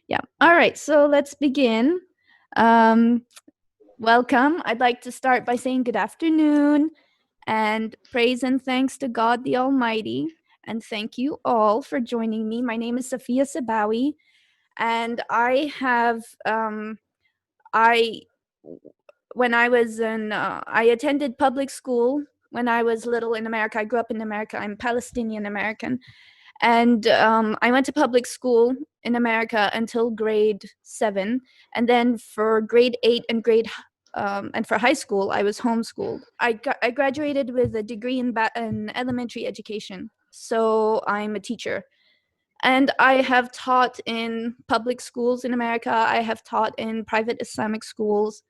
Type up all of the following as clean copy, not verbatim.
Yeah. All right. So let's begin. Um, Welcome. I'd like to start by saying good afternoon and praise and thanks to God the Almighty. And thank you all for joining me. My name is Sophia Sabawi, and I, when I was I attended public school when I was little in America. I grew up in America. I'm Palestinian American. And I went to public school in America until grade 7, and then for grade 8 and and for high school, I was homeschooled. I graduated with a degree in elementary education, so I'm a teacher. And I have taught in public schools in America. I have taught in private Islamic schools,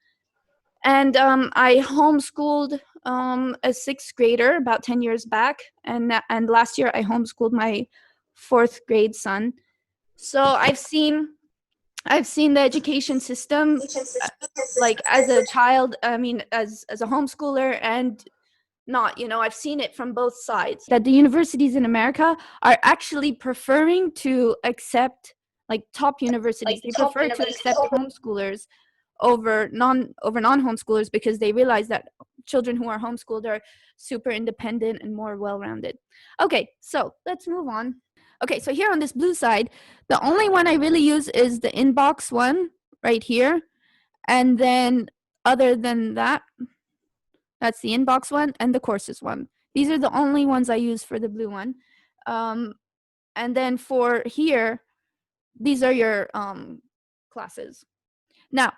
and I homeschooled a sixth grader about 10 years back, and last year I homeschooled my fourth grade son. So I've seen the education system, uh, like as a child. I mean, as a homeschooler, and not, I've seen it from both sides. That the universities in America are actually preferring to accept, like top universities, they prefer to accept homeschoolers over non-homeschoolers, because they realize that children who are homeschooled are super independent and more well-rounded. Okay, so let's move on. Okay, so here on this blue side, the only one I really use is the inbox one right here. And then other than that, that's the inbox one and the courses one. These are the only ones I use for the blue one. And then for here, these are your classes. Now,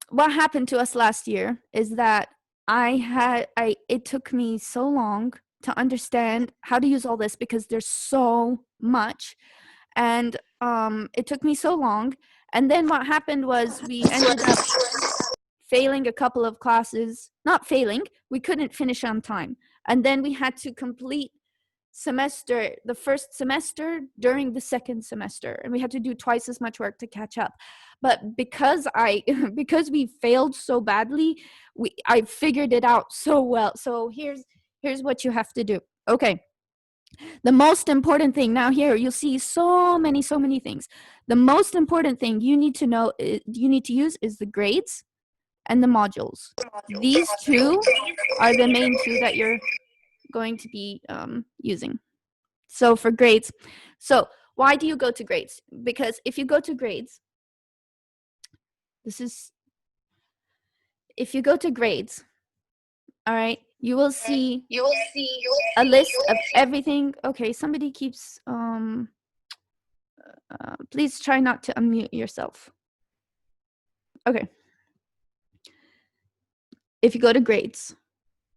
what happened to us last year is that it took me so long to understand how to use all this, because there's so much, and it took me so long. And then what happened was we ended up failing a couple of classes. Not failing, we couldn't finish on time, and then we had to complete the first semester during the second semester, and we had to do twice as much work to catch up. But because because we failed so badly, I figured it out so well. So here's what you have to do. Okay, the most important thing, now here you'll see so many things. The most important thing you need to use is the grades and the modules. These two are the main two that you're going to be using. So for grades, so why do you go to grades? Because if you go to grades, if you go to grades, all right, you will see a list of everything. Okay, somebody keeps, please try not to unmute yourself. Okay. If you go to grades,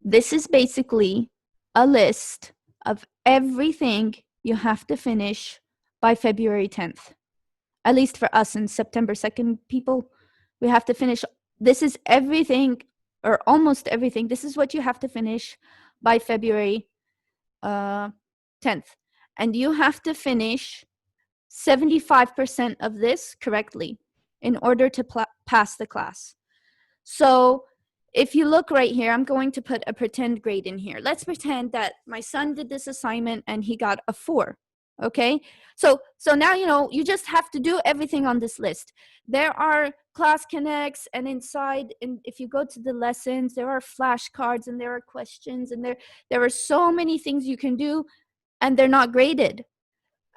this is basically a list of everything you have to finish by February 10th. At least for us in September 2nd people, we have to finish. This is everything, or almost everything. This is what you have to finish by February 10th. And you have to finish 75% of this correctly in order to pass the class. So if you look right here, I'm going to put a pretend grade in here. Let's pretend that my son did this assignment and he got a 4. Okay, so now you just have to do everything on this list. There are class connects, and inside, and if you go to the lessons, there are flashcards and there are questions, and there are so many things you can do, and they're not graded.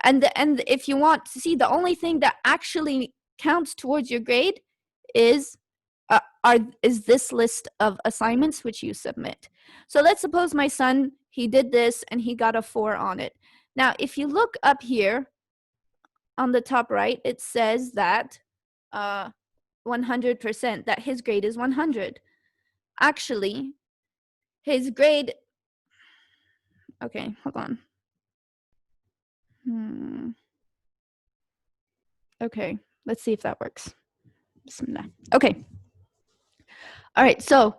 And if you want to see, the only thing that actually counts towards your grade is this list of assignments which you submit. So let's suppose my son, he did this and he got a 4 on it. Now, if you look up here on the top right, it says that 100%, that his grade is 100. Actually, his grade, okay, hold on. Okay, let's see if that works. Okay. All right, so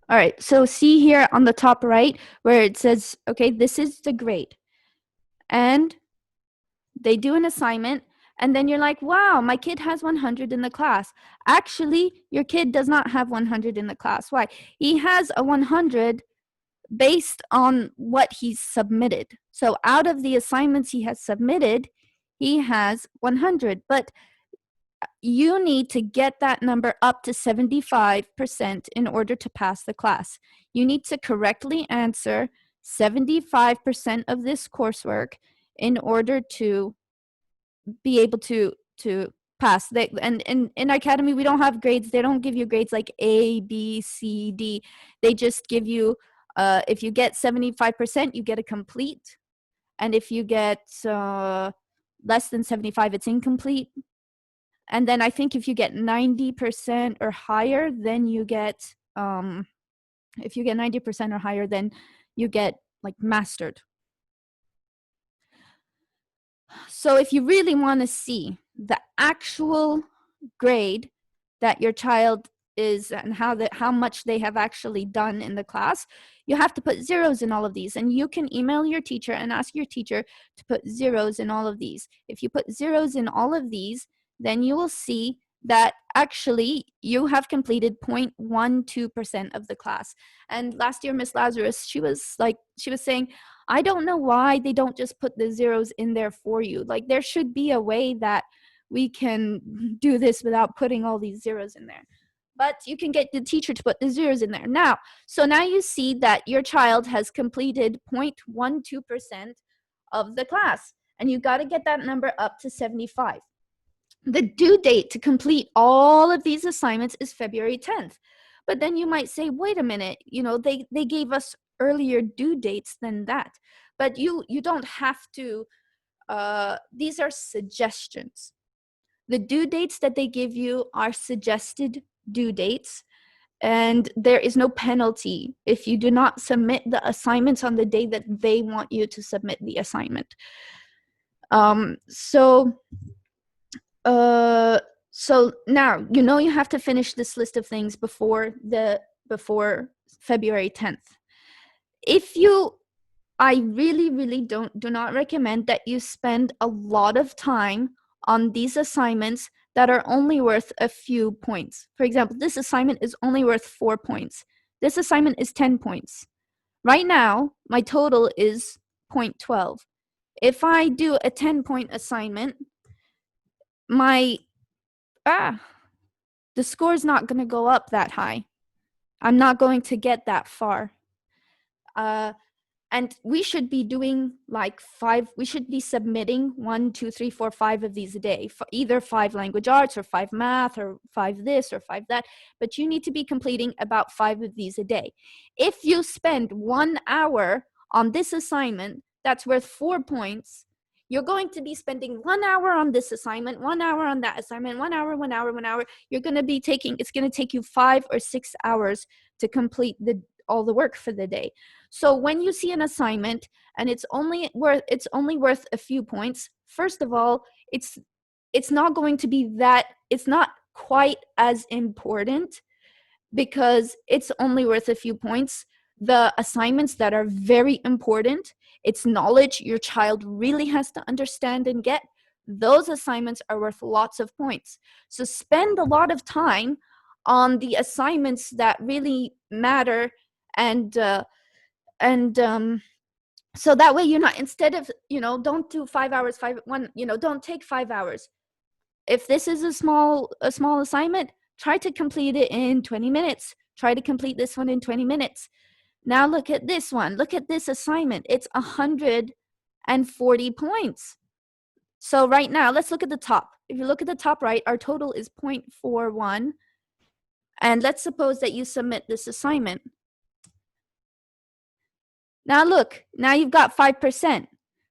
all right, so see here on the top right where it says, okay, this is the grade. And they do an assignment, and then you're like, wow, my kid has 100 in the class. Actually, your kid does not have 100 in the class. Why? He has a 100 based on what he's submitted. So out of the assignments he has submitted, he has 100, but you need to get that number up to 75% in order to pass the class. You need to correctly answer 75% of this coursework in order to be able to pass. And in iCademy, we don't have grades. They don't give you grades like A, B, C, D. They just give you, if you get 75%, you get a complete. And if you get less than 75, it's incomplete. And then I think if you get 90% or higher, then you get, if you get 90% or higher, then you get like mastered. So if you really want to see the actual grade that your child is and how much they have actually done in the class, you have to put zeros in all of these. And you can email your teacher and ask your teacher to put zeros in all of these. If you put zeros in all of these, then you will see that actually you have completed 0.12% of the class. And last year, Miss Lazarus, she was saying, I don't know why they don't just put the zeros in there for you. Like, there should be a way that we can do this without putting all these zeros in there. But you can get the teacher to put the zeros in there. Now you see that your child has completed 0.12% of the class, and you got to get that number up to 75. The due date to complete all of these assignments is February 10th. But then you might say, wait a minute, they gave us earlier due dates than that. But you don't have to, these are suggestions. The due dates that they give you are suggested due dates, and there is no penalty if you do not submit the assignments on the day that they want you to submit the assignment. So now you have to finish this list of things before February 10th. I really do not recommend that you spend a lot of time on these assignments that are only worth a few points. For example, this assignment is only worth 4 points. This assignment is 10 points. Right now, my total is 0.12. If I do a 10-point assignment, the score is not going to go up that high. I'm not going to get that far. And we should be doing we should be submitting 1, 2, 3, 4, 5 of these a day, either 5 language arts or 5 math or 5 this or 5 that, but you need to be completing about 5 of these a day. If you spend 1 hour on this assignment that's worth 4 points, you're going to be spending 1 hour on this assignment, 1 hour on that assignment, 1 hour, 1 hour, 1 hour. It's going to take you 5 or 6 hours to complete all the work for the day. So when you see an assignment and it's only worth a few points, first of all, it's not going to be it's not quite as important because it's only worth a few points. The assignments that are very important, it's knowledge your child really has to understand and get, those assignments are worth lots of points. So spend a lot of time on the assignments that really matter, and so that way you're not, instead of don't do 5 hours, don't take 5 hours. If this is a small assignment, try to complete it in 20 minutes. Try to complete this one in 20 minutes. Now look at this one. Look at this assignment. It's 140 points. So right now, let's look at the top. If you look at the top right, our total is 0.41. And let's suppose that you submit this assignment. Now look, now you've got 5%.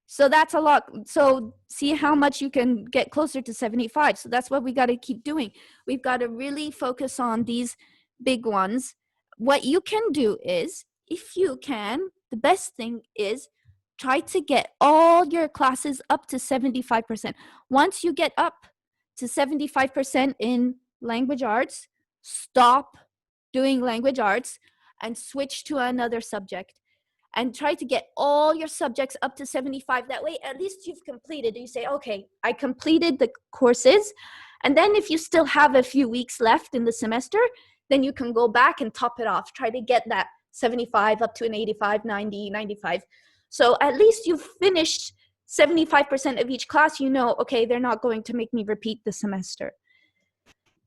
So that's a lot. So see how much you can get closer to 75. So that's what we got to keep doing. We've got to really focus on these big ones. What you can do is, if you can, the best thing is try to get all your classes up to 75%. Once you get up to 75% in language arts, stop doing language arts and switch to another subject. And try to get all your subjects up to 75. That way, at least you've completed. You say, okay, I completed the courses. And then if you still have a few weeks left in the semester, then you can go back and top it off. Try to get that 75 up to an 85, 90, 95. So at least you've finished 75% of each class. You know, okay, they're not going to make me repeat the semester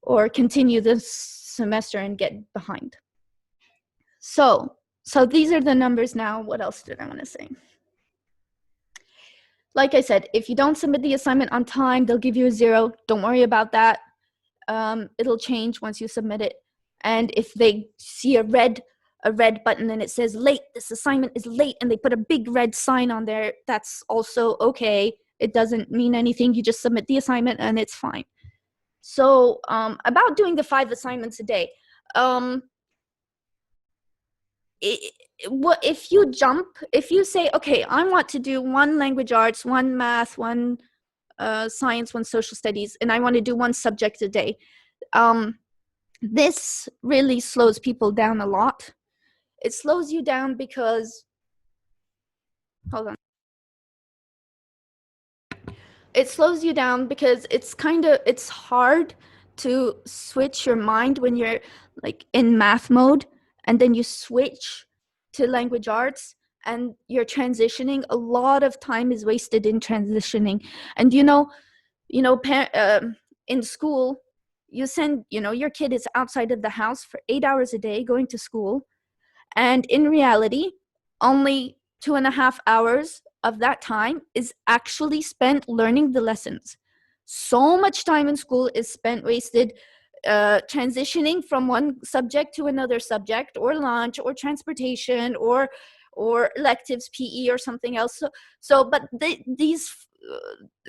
or continue this semester and get behind. So these are the numbers now. What else did I want to say? Like I said, if you don't submit the assignment on time, they'll give you a 0. Don't worry about that. It'll change once you submit it. And if they see a red button and it says late, this assignment is late, and they put a big red sign on there, that's also okay. It doesn't mean anything. You just submit the assignment and it's fine. So about doing the 5 assignments a day. If you say, okay, I want to do 1 language arts, 1 math, 1 science, 1 social studies, and I want to do 1 subject a day, this really slows people down a lot. It slows you down because, hold on. It slows you down because it's hard to switch your mind when you're like in math mode, and then you switch to language arts and you're transitioning. A lot of time is wasted in transitioning. And in school, you send, your kid is outside of the house for 8 hours a day going to school. And in reality, only 2.5 hours of that time is actually spent learning the lessons. So much time in school is spent wasted transitioning from one subject to another subject, or lunch, or transportation, or electives, PE, or something else. But these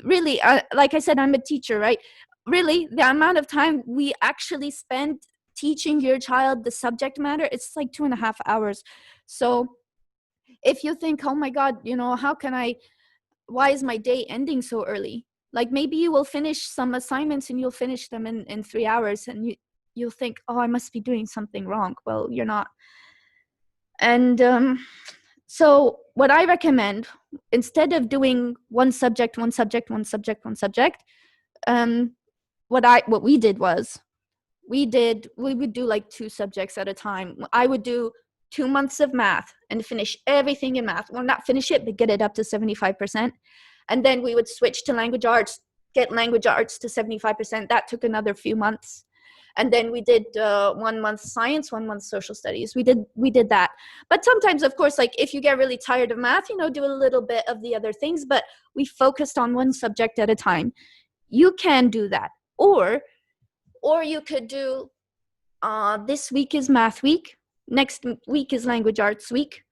really, like I said, I'm a teacher, right? Really, the amount of time we actually spend teaching your child the subject matter, it's like 2.5 hours. So if you think, oh my God, why is my day ending so early? Like, maybe you will finish some assignments and you'll finish them in 3 hours, and you'll think, oh, I must be doing something wrong. Well, you're not. And so what I recommend, instead of doing one subject, what we did was, we would do like 2 subjects at a time. I would do 2 months of math and finish everything in math. Well, not finish it, but get it up to 75%. And then we would switch to language arts, get language arts to 75%. That took another few months. And then we did 1 month science, 1 month social studies. We did that. But sometimes, of course, like if you get really tired of math, do a little bit of the other things, but we focused on 1 subject at a time. You can do that. Or you could do, this week is math week, next week is language arts week,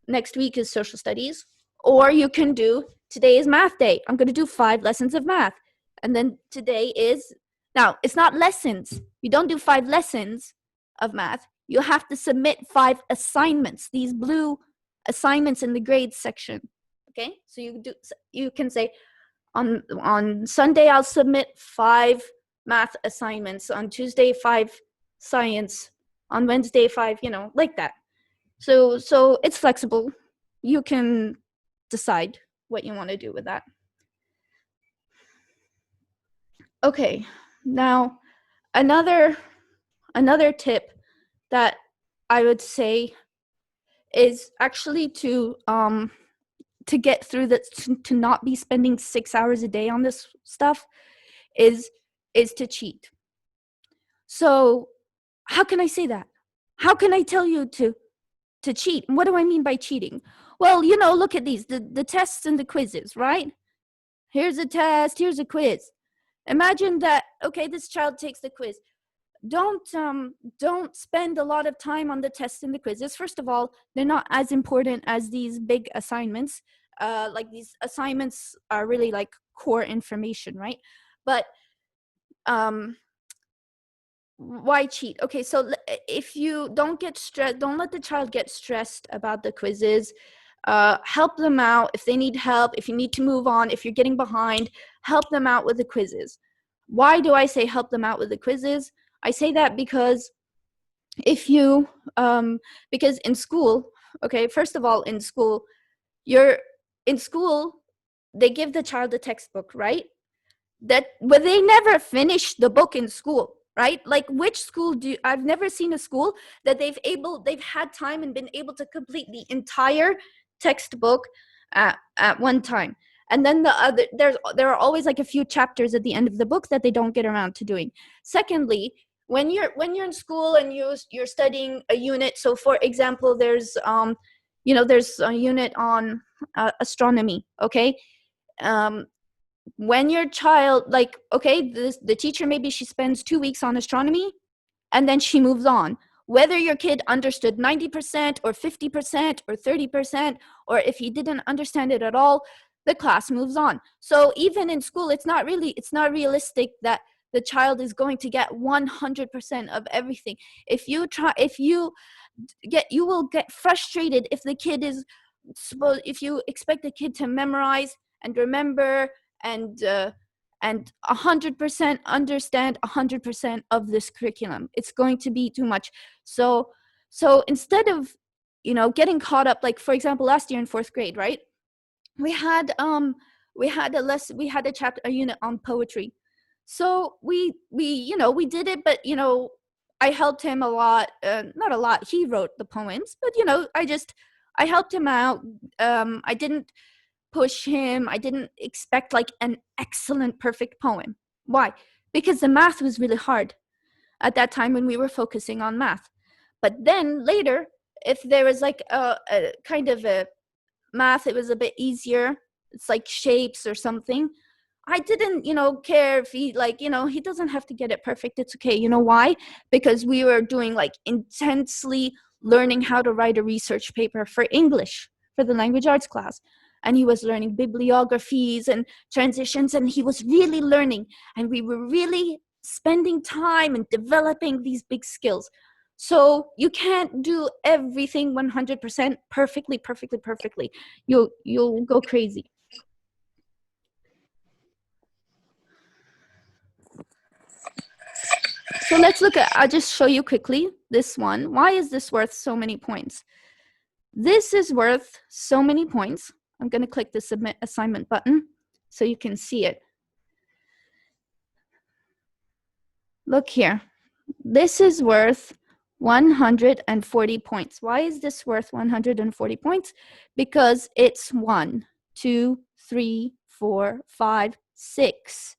next week is social studies. Or you can do, today is math day, I'm going to do 5 lessons of math. And then today is, now it's not lessons. You don't do 5 lessons of math. You have to submit 5 assignments, these blue assignments in the grades section. Okay, so you can say, on Sunday I'll submit 5 math assignments, on Tuesday 5 science, on Wednesday 5, like that. So it's flexible. You can decide what you want to do with that. Okay, now another tip that I would say is actually to get through this, to not be spending 6 hours a day on this stuff, is to cheat. So how can I say that? How can I tell you to cheat? What do I mean by cheating? Well, look at these, the tests and the quizzes, right? Here's a test, here's a quiz. Imagine that, okay, this child takes the quiz. Don't spend a lot of time on the tests and the quizzes. First of all, they're not as important as these big assignments. Like, these assignments are really like core information, right? But why cheat? Okay, so if you don't get stressed, don't let the child get stressed about the quizzes. Help them out if they need help, if you need to move on, if you're getting behind, help them out with the quizzes. Why do I say help them out with the quizzes? I say that because because in school, okay, first of all, in school, they give the child a textbook, right? But they never finish the book in school. right? Like, which school I've never seen a school that they've had time and been able to complete the entire textbook at one time. And then there are always like a few chapters at the end of the book that they don't get around to doing. Secondly, when you're in school and you're studying a unit, so for example, there's there's a unit on astronomy, okay? When your child, like, okay, the teacher, maybe she spends 2 weeks on astronomy and then she moves on. Whether your kid understood 90% or 50% or 30%, or if he didn't understand it at all, the class moves on. So even in school, it's not realistic that the child is going to get 100% of everything. If you will get frustrated if the kid is if you expect the kid to memorize and remember and 100% understand 100% of this curriculum. It's going to be too much. So instead of getting caught up, like for example last year in 4th grade, right, we had a unit on poetry. So we did it, but I helped him a lot. Not a lot, he wrote the poems, but I helped him out. I didn't push him. I didn't expect like an excellent perfect poem. Why? Because the math was really hard at that time when we were focusing on math. But then later, if there was like a kind of a math, it was a bit easier. It's like shapes or something. I didn't, care if he he doesn't have to get it perfect. It's okay. You know why? Because we were doing like intensely learning how to write a research paper for English for the language arts class. And he was learning bibliographies and transitions, and he was really learning. And we were really spending time and developing these big skills. So you can't do everything 100% perfectly. You'll go crazy. So let's look at, I'll just show you quickly this one. Why is this worth so many points? This is worth so many points. I'm going to click the submit assignment button so you can see it. Look here. This is worth 140 points. Why is this worth 140 points? Because it's 1, 2, 3, 4, 5, 6.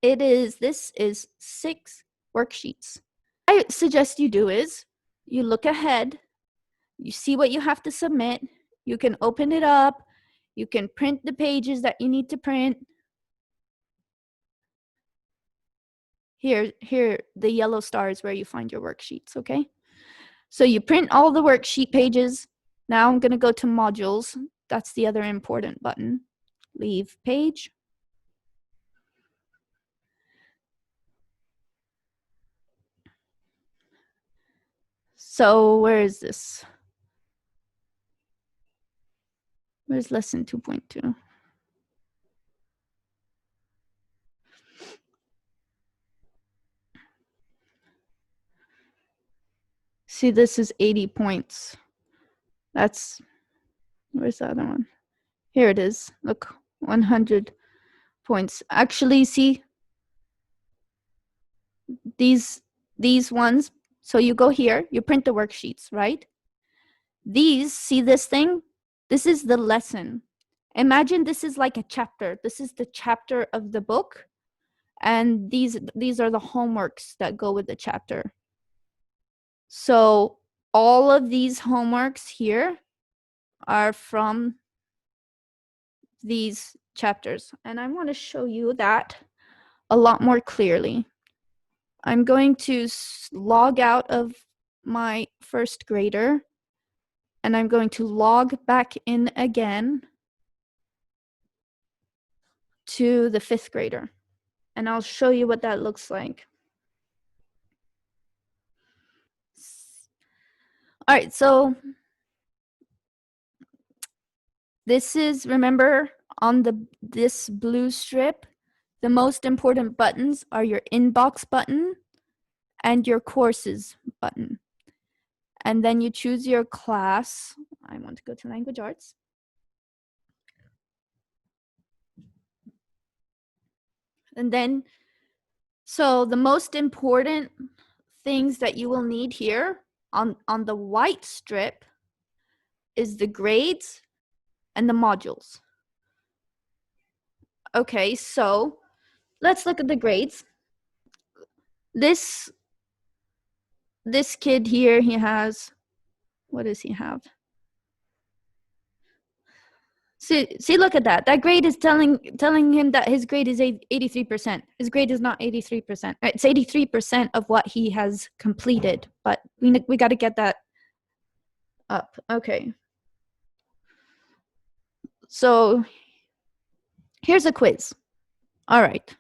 This is 6 worksheets. I suggest you do is you look ahead, you see what you have to submit, you can open it up, you can print the pages that you need to print. Here, the yellow star is where you find your worksheets, okay? So you print all the worksheet pages. Now I'm going to go to modules. That's the other important button. Leave page. So where is this? Where's lesson 2.2? See, this is 80 points. Where's the other one? Here it is. Look, 100 points. Actually, see, these ones. So you go here, you print the worksheets, right? See this thing? This is the lesson. Imagine this is like a chapter. This is the chapter of the book. And these are the homeworks that go with the chapter. So all of these homeworks here are from these chapters. And I want to show you that a lot more clearly. I'm going to log out of my first grader, and I'm going to log back in again to the 5th grader. And I'll show you what that looks like. All right, so this is, remember, on this blue strip, the most important buttons are your inbox button and your courses button. And then you choose your class. I want to go to language arts. And then So the most important things that you will need here on the white strip is the grades and the modules. Okay, so let's look at the grades. This kid here, he has, what does he have? See, look at that. That grade is telling him that his grade is 83%. His grade is not 83%. It's 83% of what he has completed, but we got to get that up. Okay. So here's a quiz. All right.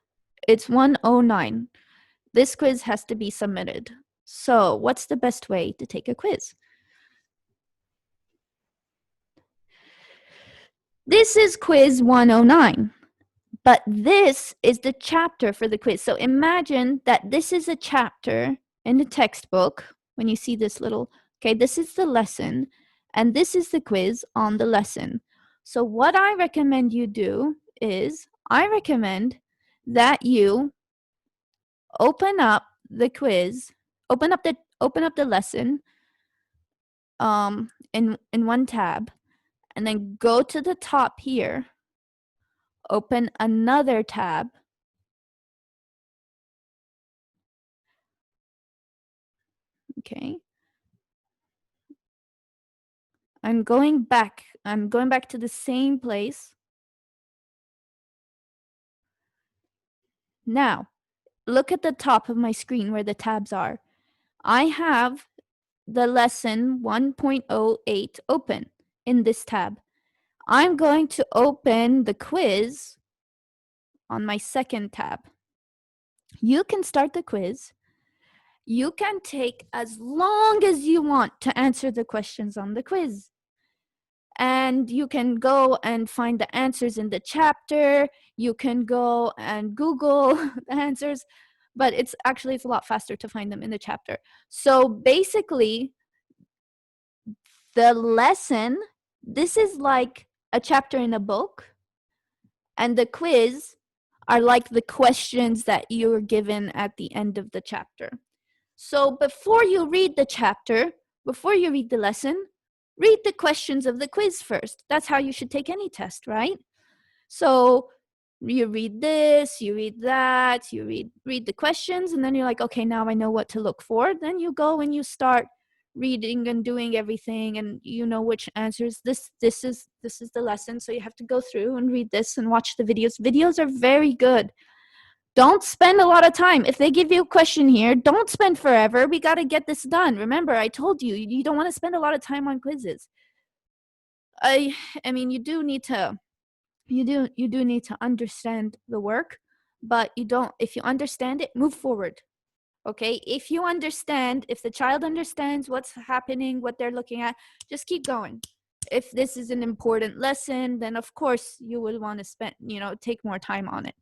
It's 109. This quiz has to be submitted. So what's the best way to take a quiz? This is quiz 109, but this is the chapter for the quiz. So imagine that this is a chapter in the textbook. When you see this little, okay, this is the lesson, and this is the quiz on the lesson. So what I recommend you do is, I recommend that you open up the quiz, open up the lesson in one tab, and then go to the top here, open another tab, okay. I'm going back to the same place. Now, look at the top of my screen where the tabs are. I have the lesson 1.08 open in this tab. I'm going to open the quiz on my second tab. You can start the quiz. You can take as long as you want to answer the questions on the quiz. And you can go and find the answers in the chapter. You can go and Google the answers, but it's a lot faster to find them in the chapter. So basically, the lesson, this is like a chapter in a book, and the quiz are like the questions that you're given at the end of the chapter. So before you read the chapter, before you read the lesson, read the questions of the quiz first. That's how you should take any test, right? So you read this, you read that, you read the questions, and then you're like, okay, now I know what to look for. Then you go and you start reading and doing everything, and you know which answers. This is the lesson, so you have to go through and read this and watch the videos. Videos are very good. Don't spend a lot of time. If they give you a question here, don't spend forever. We got to get this done. Remember, I told you, you don't want to spend a lot of time on quizzes. I mean, you do need to understand the work, but if you understand it, move forward. Okay? If you understand, if the child understands what's happening, what they're looking at, just keep going. If this is an important lesson, then of course you would want to take more time on it.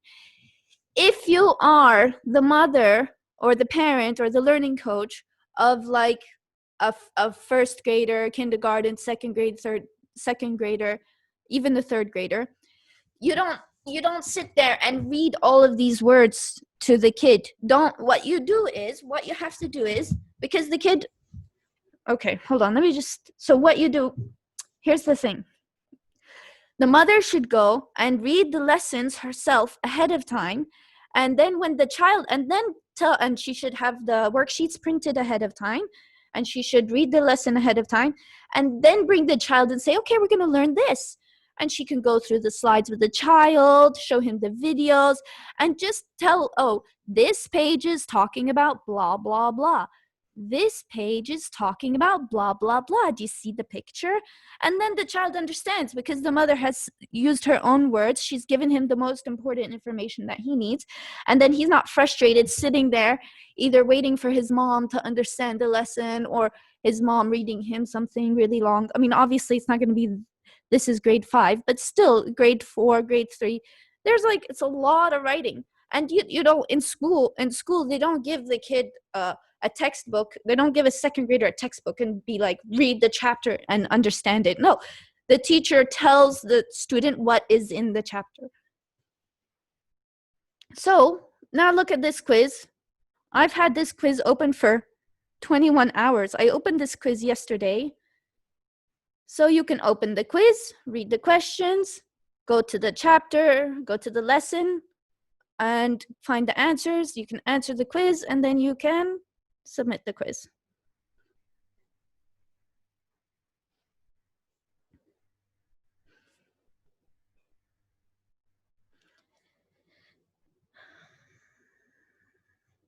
If you are the mother or the parent or the learning coach of like a first grader, kindergarten, second grader, even the third grader, you don't sit there and read all of these words to the kid. What you have to do is, because the kid, okay, hold on, so what you do, here's the thing. The mother should go and read the lessons herself ahead of time, and then when the child, and she should have the worksheets printed ahead of time, and she should read the lesson ahead of time, and then bring the child and say, okay, we're going to learn this. And she can go through the slides with the child, show him the videos, and just tell, oh, this page is talking about blah, blah, blah. This page is talking about blah, blah, blah. Do you see the picture? And then the child understands, because the mother has used her own words. She's given him the most important information that he needs. And then he's not frustrated sitting there, either waiting for his mom to understand the lesson or his mom reading him something really long. I mean, obviously it's not going to be, this is grade 5, but still grade 4, grade 3. It's a lot of writing. And in school they don't give the kid a textbook. They don't give a second grader a textbook and be like, read the chapter and understand it. No, the teacher tells the student what is in the chapter. So Now look at this quiz. I've had this quiz open for 21 hours. I opened this quiz yesterday. So you can open the quiz, read the questions, go to the chapter, go to the lesson, and find the answers. You can answer the quiz, and then you can submit the quiz.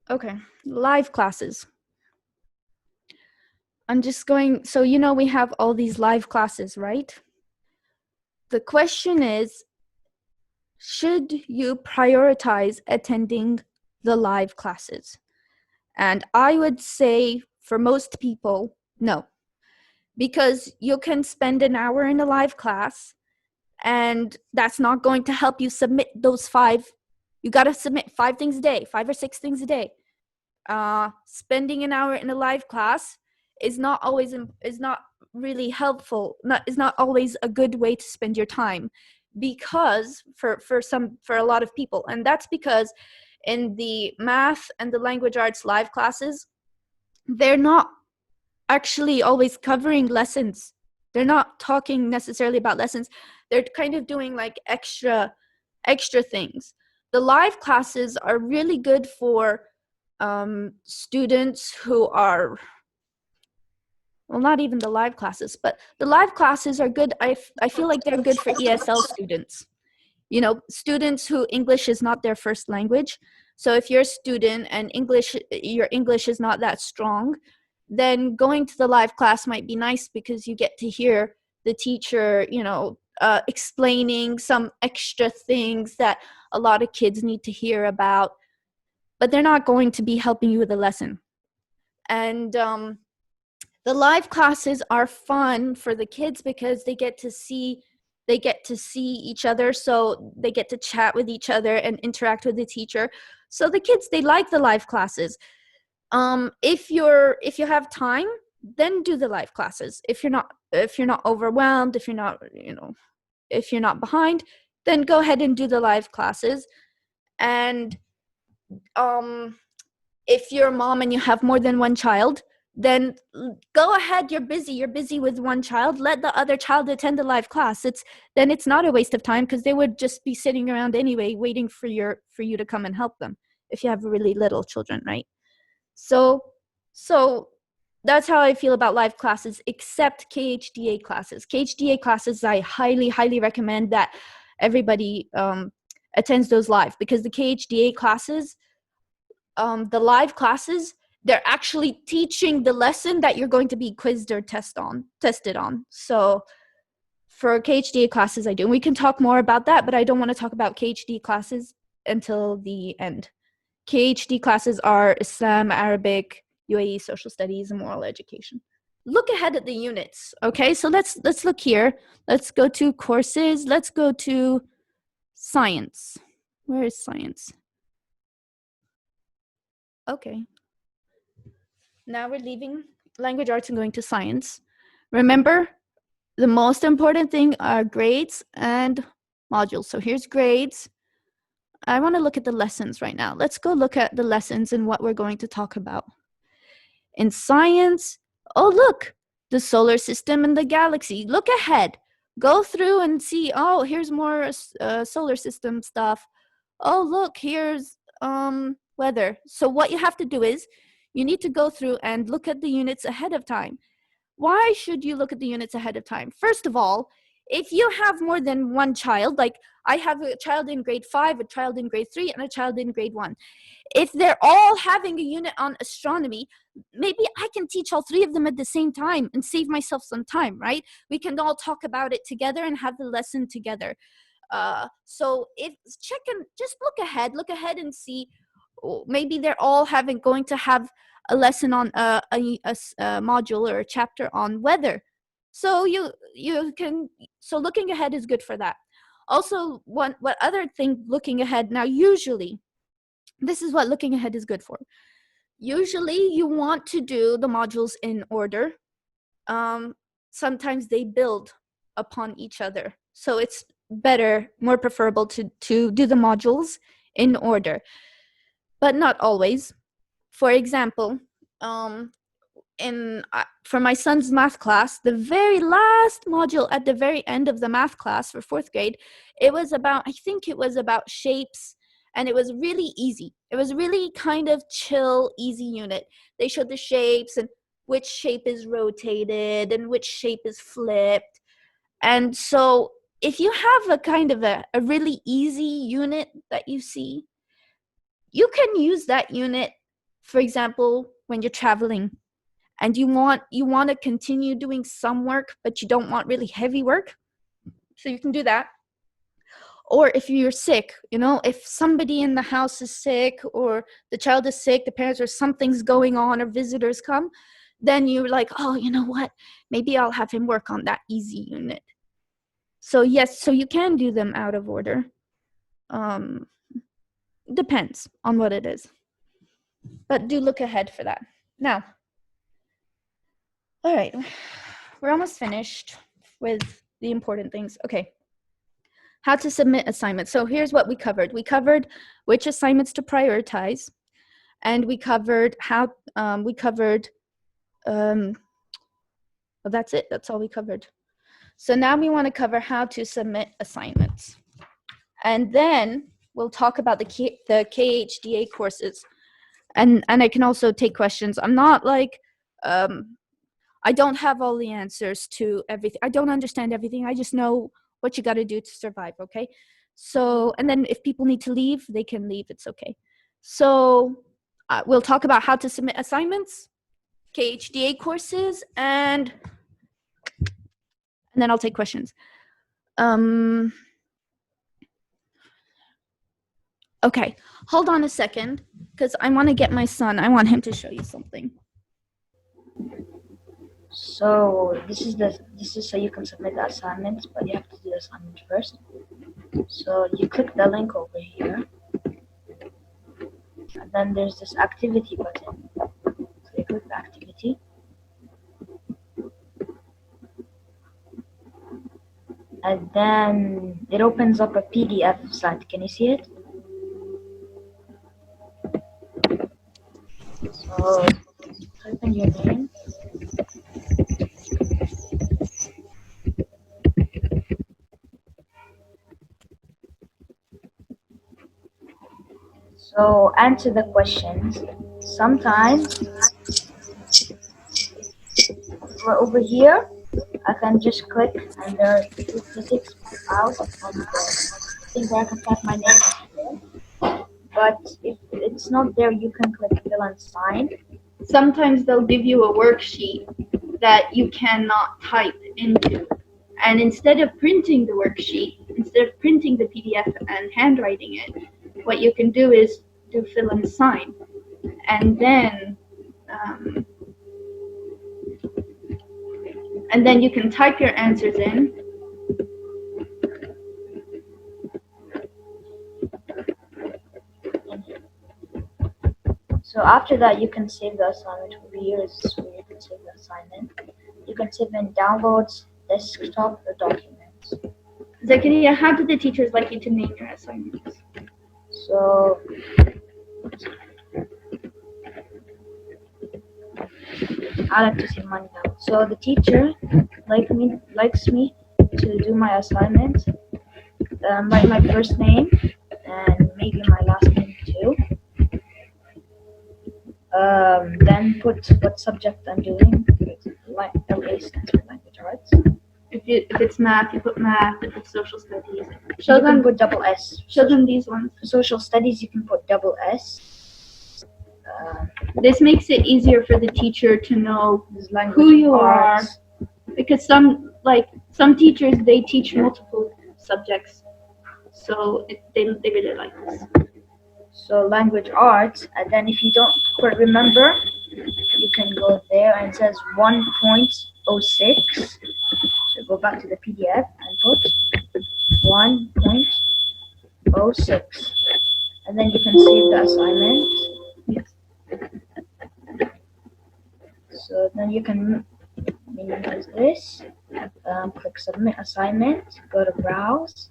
Okay, live classes. I'm just going, so we have all these live classes, right? The question is, should you prioritize attending the live classes? And I would say for most people, no. Because you can spend an hour in a live class and that's not going to help you submit those 5. You got to submit 5 things a day, 5 or 6 things a day. Spending an hour in a live class is not really helpful. Is not always a good way to spend your time, because for a lot of people, and that's because in the math and the language arts live classes, they're not actually always covering lessons. They're not talking necessarily about lessons. They're kind of doing like extra things. The live classes are really good for students who are, well, not even the live classes, but the live classes are good. I feel like they're good for ESL students. Students who English is not their first language. So if you're a student and your English is not that strong, then going to the live class might be nice because you get to hear the teacher, explaining some extra things that a lot of kids need to hear about, but they're not going to be helping you with the lesson. And the live classes are fun for the kids because they get to see each other, so they get to chat with each other and interact with the teacher. So the kids, they like the live classes. If you have time, then do the live classes. If you're not overwhelmed, if you're not behind, then go ahead and do the live classes. And if you're a mom and you have more than one child, then go ahead. You're busy with one child. Let the other child attend the live class. Then it's not a waste of time, because they would just be sitting around anyway, waiting for you to come and help them if you have really little children, right? So that's how I feel about live classes, except KHDA classes. KHDA classes, I highly, highly recommend that everybody attends those live, because the KHDA classes, the live classes, they're actually teaching the lesson that you're going to be quizzed or tested on. So for KHDA classes, I do. And we can talk more about that, but I don't want to talk about KHD classes until the end. KHD classes are Islam, Arabic, UAE, social studies, and moral education. Look ahead at the units. Okay, so let's look here. Let's go to courses. Let's go to science. Where is science? Okay. Now we're leaving language arts and going to science. Remember, the most important thing are grades and modules. So here's grades. I want to look at the lessons right now. Let's go look at the lessons and what we're going to talk about. In science, oh, look, the solar system and the galaxy. Look ahead. Go through and see, oh, here's more solar system stuff. Oh, look, here's weather. So what you have to do is you need to go through and look at the units ahead of time. Why should you look at the units ahead of time? First of all, if you have more than one child, like I have a child in grade 5, a child in grade 3, and a child in grade 1. If they're all having a unit on astronomy, maybe I can teach all 3 of them at the same time and save myself some time, right? We can all talk about it together and have the lesson together. So just look ahead and see, maybe they're all going to have a lesson on a module or a chapter on weather. So so looking ahead is good for that. Also, what other thing looking ahead, now usually, this is what looking ahead is good for. Usually you want to do the modules in order. Sometimes they build upon each other. So it's better, more preferable to do the modules in order. but not always. For example, for my son's math class, the very last module at the very end of the math class for 4th grade, I think it was about shapes, and it was really easy. It was really kind of chill, easy unit. They showed the shapes and which shape is rotated and which shape is flipped. And so if you have a kind of a really easy unit that you see, you can use that unit, for example, when you're traveling and you want to continue doing some work, but you don't want really heavy work. So you can do that. Or if you're sick, if somebody in the house is sick or the child is sick, the parents, or something's going on, or visitors come, then you're like, oh, you know what? Maybe I'll have him work on that easy unit. So yes, so you can do them out of order. Depends on what it is. But do look ahead for that. Now, all right, we're almost finished with the important things. Okay. How to submit assignments. So here's what we covered. We covered which assignments to prioritize, and we covered well, that's it. That's all we covered. So now we want to cover how to submit assignments. And then we'll talk about the KHDA courses. And I can also take questions. I'm not like, I don't have all the answers to everything. I don't understand everything. I just know what you got to do to survive, okay? So, and then if people need to leave, they can leave. It's okay. So we'll talk about how to submit assignments, KHDA courses, and then I'll take questions. Okay, hold on a second, because I want to get my son. I want him to show you something. So this is so you can submit the assignments, but you have to do the assignment first. So you click the link over here, and then there's this activity button. So you click the activity, and then it opens up a PDF site. Can you see it? So type in your name. So answer the questions. Sometimes over here, I can just click and there are statistics out on the thing where I can type my name. But if it's not there, you can click fill and sign. Sometimes they'll give you a worksheet that you cannot type into. And instead of printing the worksheet, instead of printing the PDF and handwriting it, what you can do is do fill and sign. And then you can type your answers in. So after that, you can save the assignment. Over here is where you can save the assignment. You can save in downloads, desktop, or documents. Zakaria, how do the teachers like you to name your assignments? So I like to save mine down. So the teacher likes me to do my assignment. Write my first name and maybe my last name too. Then put what subject I'm doing. LA stands for language arts. If it's math, you put math. If it's social studies, you can put double S. Show them these ones. For social studies, you can put double S. This makes it easier for the teacher to know who you are, because some teachers, they teach multiple subjects, so they really like this. So language arts, and then if you don't quite remember, you can go there and it says 1.06. So go back to the PDF and put 1.06, and then you can save the assignment. Yes. So then you can minimize this, click submit assignment, go to browse.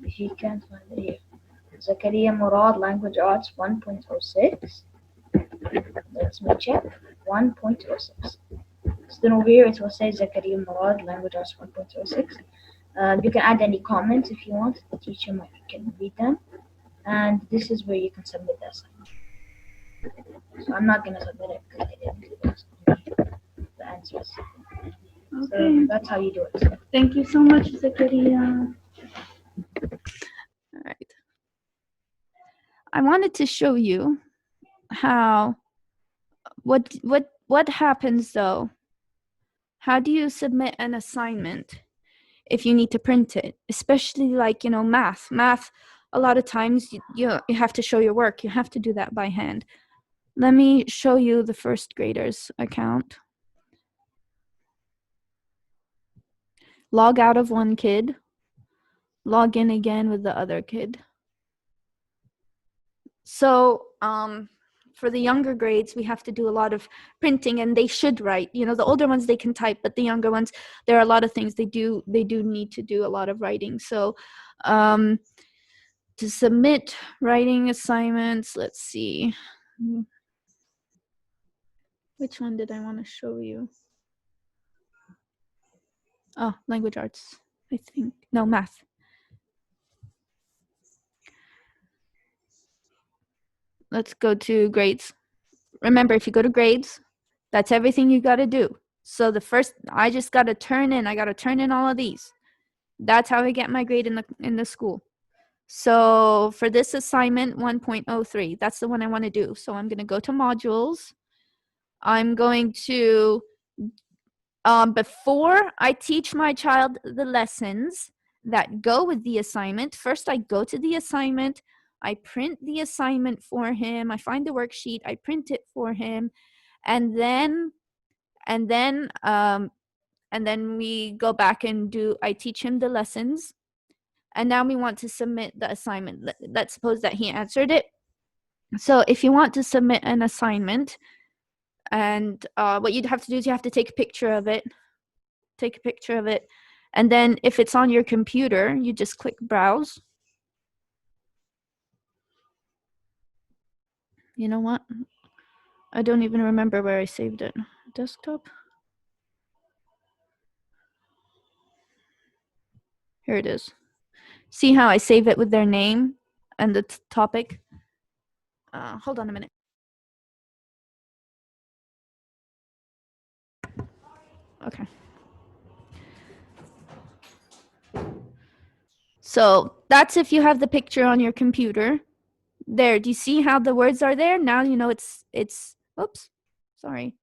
If you can't find it here, Zakaria Murad Language Arts 1.06. Let me check. 1.06. So then over here it will say Zakaria Murad Language Arts 1.06. You can add any comments if you want. The teacher can read them. And this is where you can submit the assignment. So I'm not going to submit it because I didn't do the answers. Okay. So that's how you do it. Thank you so much, Zakaria. All right. I wanted to show you how what happens though. How do you submit an assignment if you need to print it, especially like, math. A lot of times you have to show your work. You have to do that by hand. Let me show you the first grader's account. Log out of one kid, log in again with the other kid. So for the younger grades, we have to do a lot of printing, and they should write. The older ones, they can type, but the younger ones, there are a lot of things they do need to do a lot of writing. So to submit writing assignments, let's see. Which one did I want to show you? Oh, language arts, I think. No, math. Let's go to grades. Remember, if you go to grades, that's everything you got to do. So the first, I just got to turn in all of these. That's how I get my grade in the school. So for this assignment 1.03, that's the one I want to do. So I'm going to go to modules. I'm going to, before I teach my child the lessons that go with the assignment, first I go to the assignment, I print the assignment for him, I find the worksheet, I print it for him, and then we go back and I teach him the lessons. And now we want to submit the assignment. Let's suppose that he answered it. So if you want to submit an assignment, and what you'd have to do is you have to take a picture of it. And then if it's on your computer, you just click browse. You know what? I don't even remember where I saved it. Desktop. Here it is. See how I save it with their name and the topic? Hold on a minute. Okay. So that's if you have the picture on your computer. There, do you see how the words are there? Now you know it's, oops, sorry.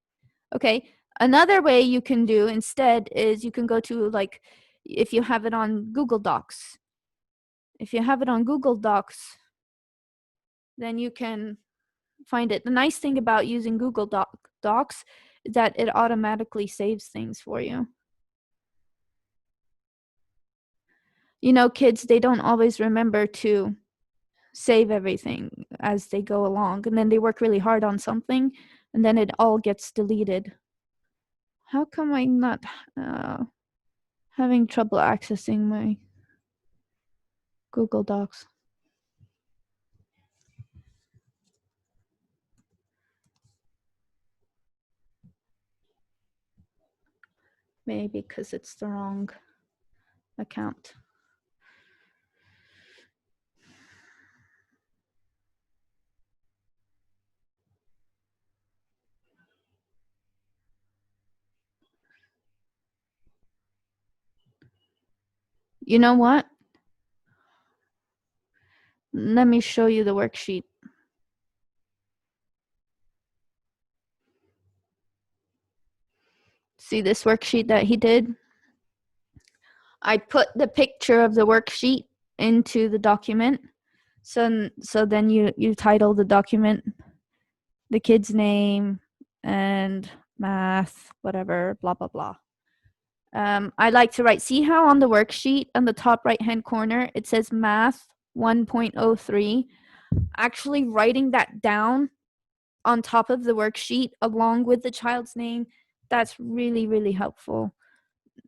Okay, another way you can do instead is you can go to, like, if you have it on Google Docs. If you have it on Google Docs, then you can find it. The nice thing about using Google Docs is that it automatically saves things for you. Kids, they don't always remember to save everything as they go along, and then they work really hard on something, and then it all gets deleted. How come I'm not having trouble accessing my Google Docs? Maybe because it's the wrong account. You know what? Let me show you the worksheet. See this worksheet that he did? I put the picture of the worksheet into the document. So then you title the document, the kid's name, and math, whatever, blah, blah, blah. I like to write, see how on the worksheet on the top right hand corner it says math 1.03. Actually writing that down on top of the worksheet along with the child's name, that's really, really helpful.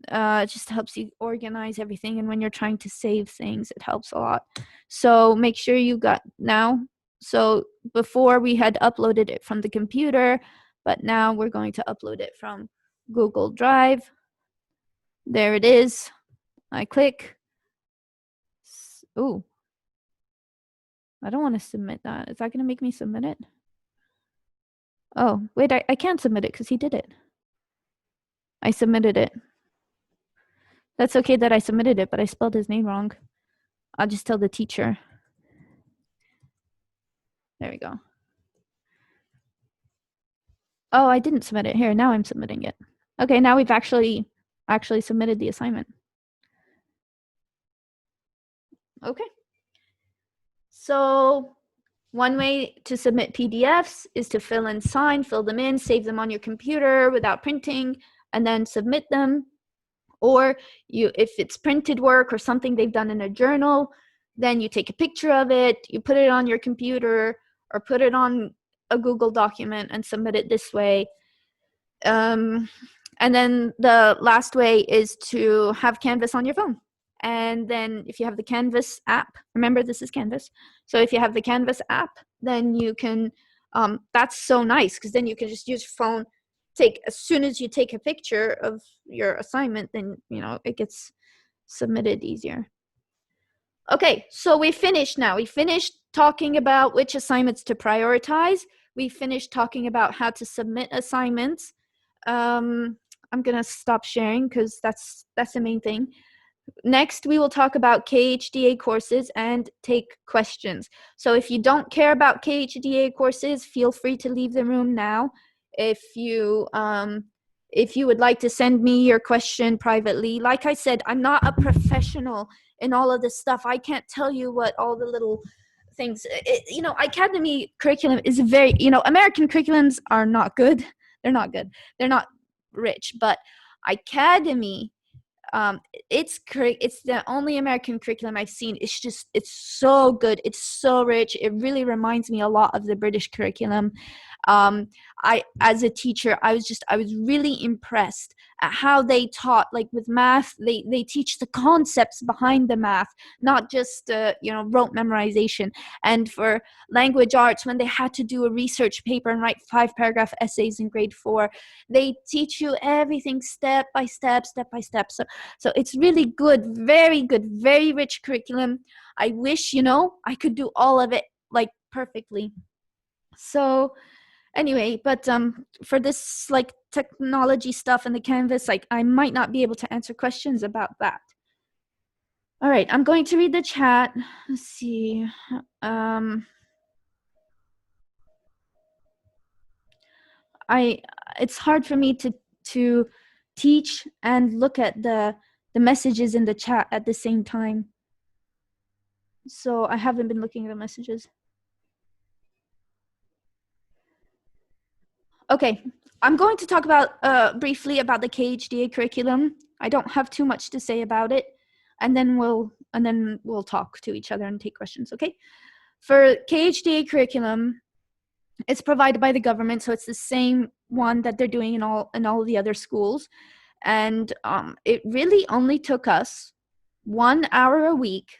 It just helps you organize everything, and when you're trying to save things, it helps a lot. So make sure you got now. So before we had uploaded it from the computer, but now we're going to upload it from Google Drive. There it is. I click. Ooh. I don't want to submit that. Is that going to make me submit it? Oh, wait, I can't submit it because he did it. I submitted it. That's okay that I submitted it, but I spelled his name wrong. I'll just tell the teacher. There we go. Oh, I didn't submit it. Here, now I'm submitting it. Okay, now we've actually submitted the assignment. Okay. So one way to submit PDFs is to fill them in, save them on your computer without printing, and then submit them. Or if it's printed work or something they've done in a journal, then you take a picture of it, you put it on your computer or put it on a Google document and submit it this way. And then the last way is to have Canvas on your phone. And then if you have the Canvas app, remember this is Canvas. So if you have the Canvas app, then you can, that's so nice because then you can just use your phone. As soon as you take a picture of your assignment, then it gets submitted easier. Okay, so we finished now. We finished talking about which assignments to prioritize. We finished talking about how to submit assignments. I'm gonna stop sharing because that's the main thing. Next, we will talk about KHDA courses and take questions. So if you don't care about KHDA courses, feel free to leave the room now. If you would like to send me your question privately, like I said, I'm not a professional in all of this stuff. I can't tell you what all the little things, iCademy curriculum is very, American curriculums are not good. They're not good. They're not rich, but iCademy, it's the only American curriculum I've seen. It's so good. It's so rich. It really reminds me a lot of the British curriculum. As a teacher, I was really impressed at how they taught. Like with math, they teach the concepts behind the math, not just rote memorization. And for language arts, when they had to do a research paper and write 5-paragraph essays in grade 4, they teach you everything step by step. So it's really good, very rich curriculum. I wish I could do all of it like perfectly. So anyway, but for this like technology stuff and the Canvas, like I might not be able to answer questions about that. All right, I'm going to read the chat. Let's see. It's hard for me to teach and look at the messages in the chat at the same time. So I haven't been looking at the messages. Okay, I'm going to talk about briefly about the KHDA curriculum. I don't have too much to say about it, and then we'll talk to each other and take questions. Okay, for KHDA curriculum, it's provided by the government, so it's the same one that they're doing in all the other schools, and it really only took us 1 hour a week.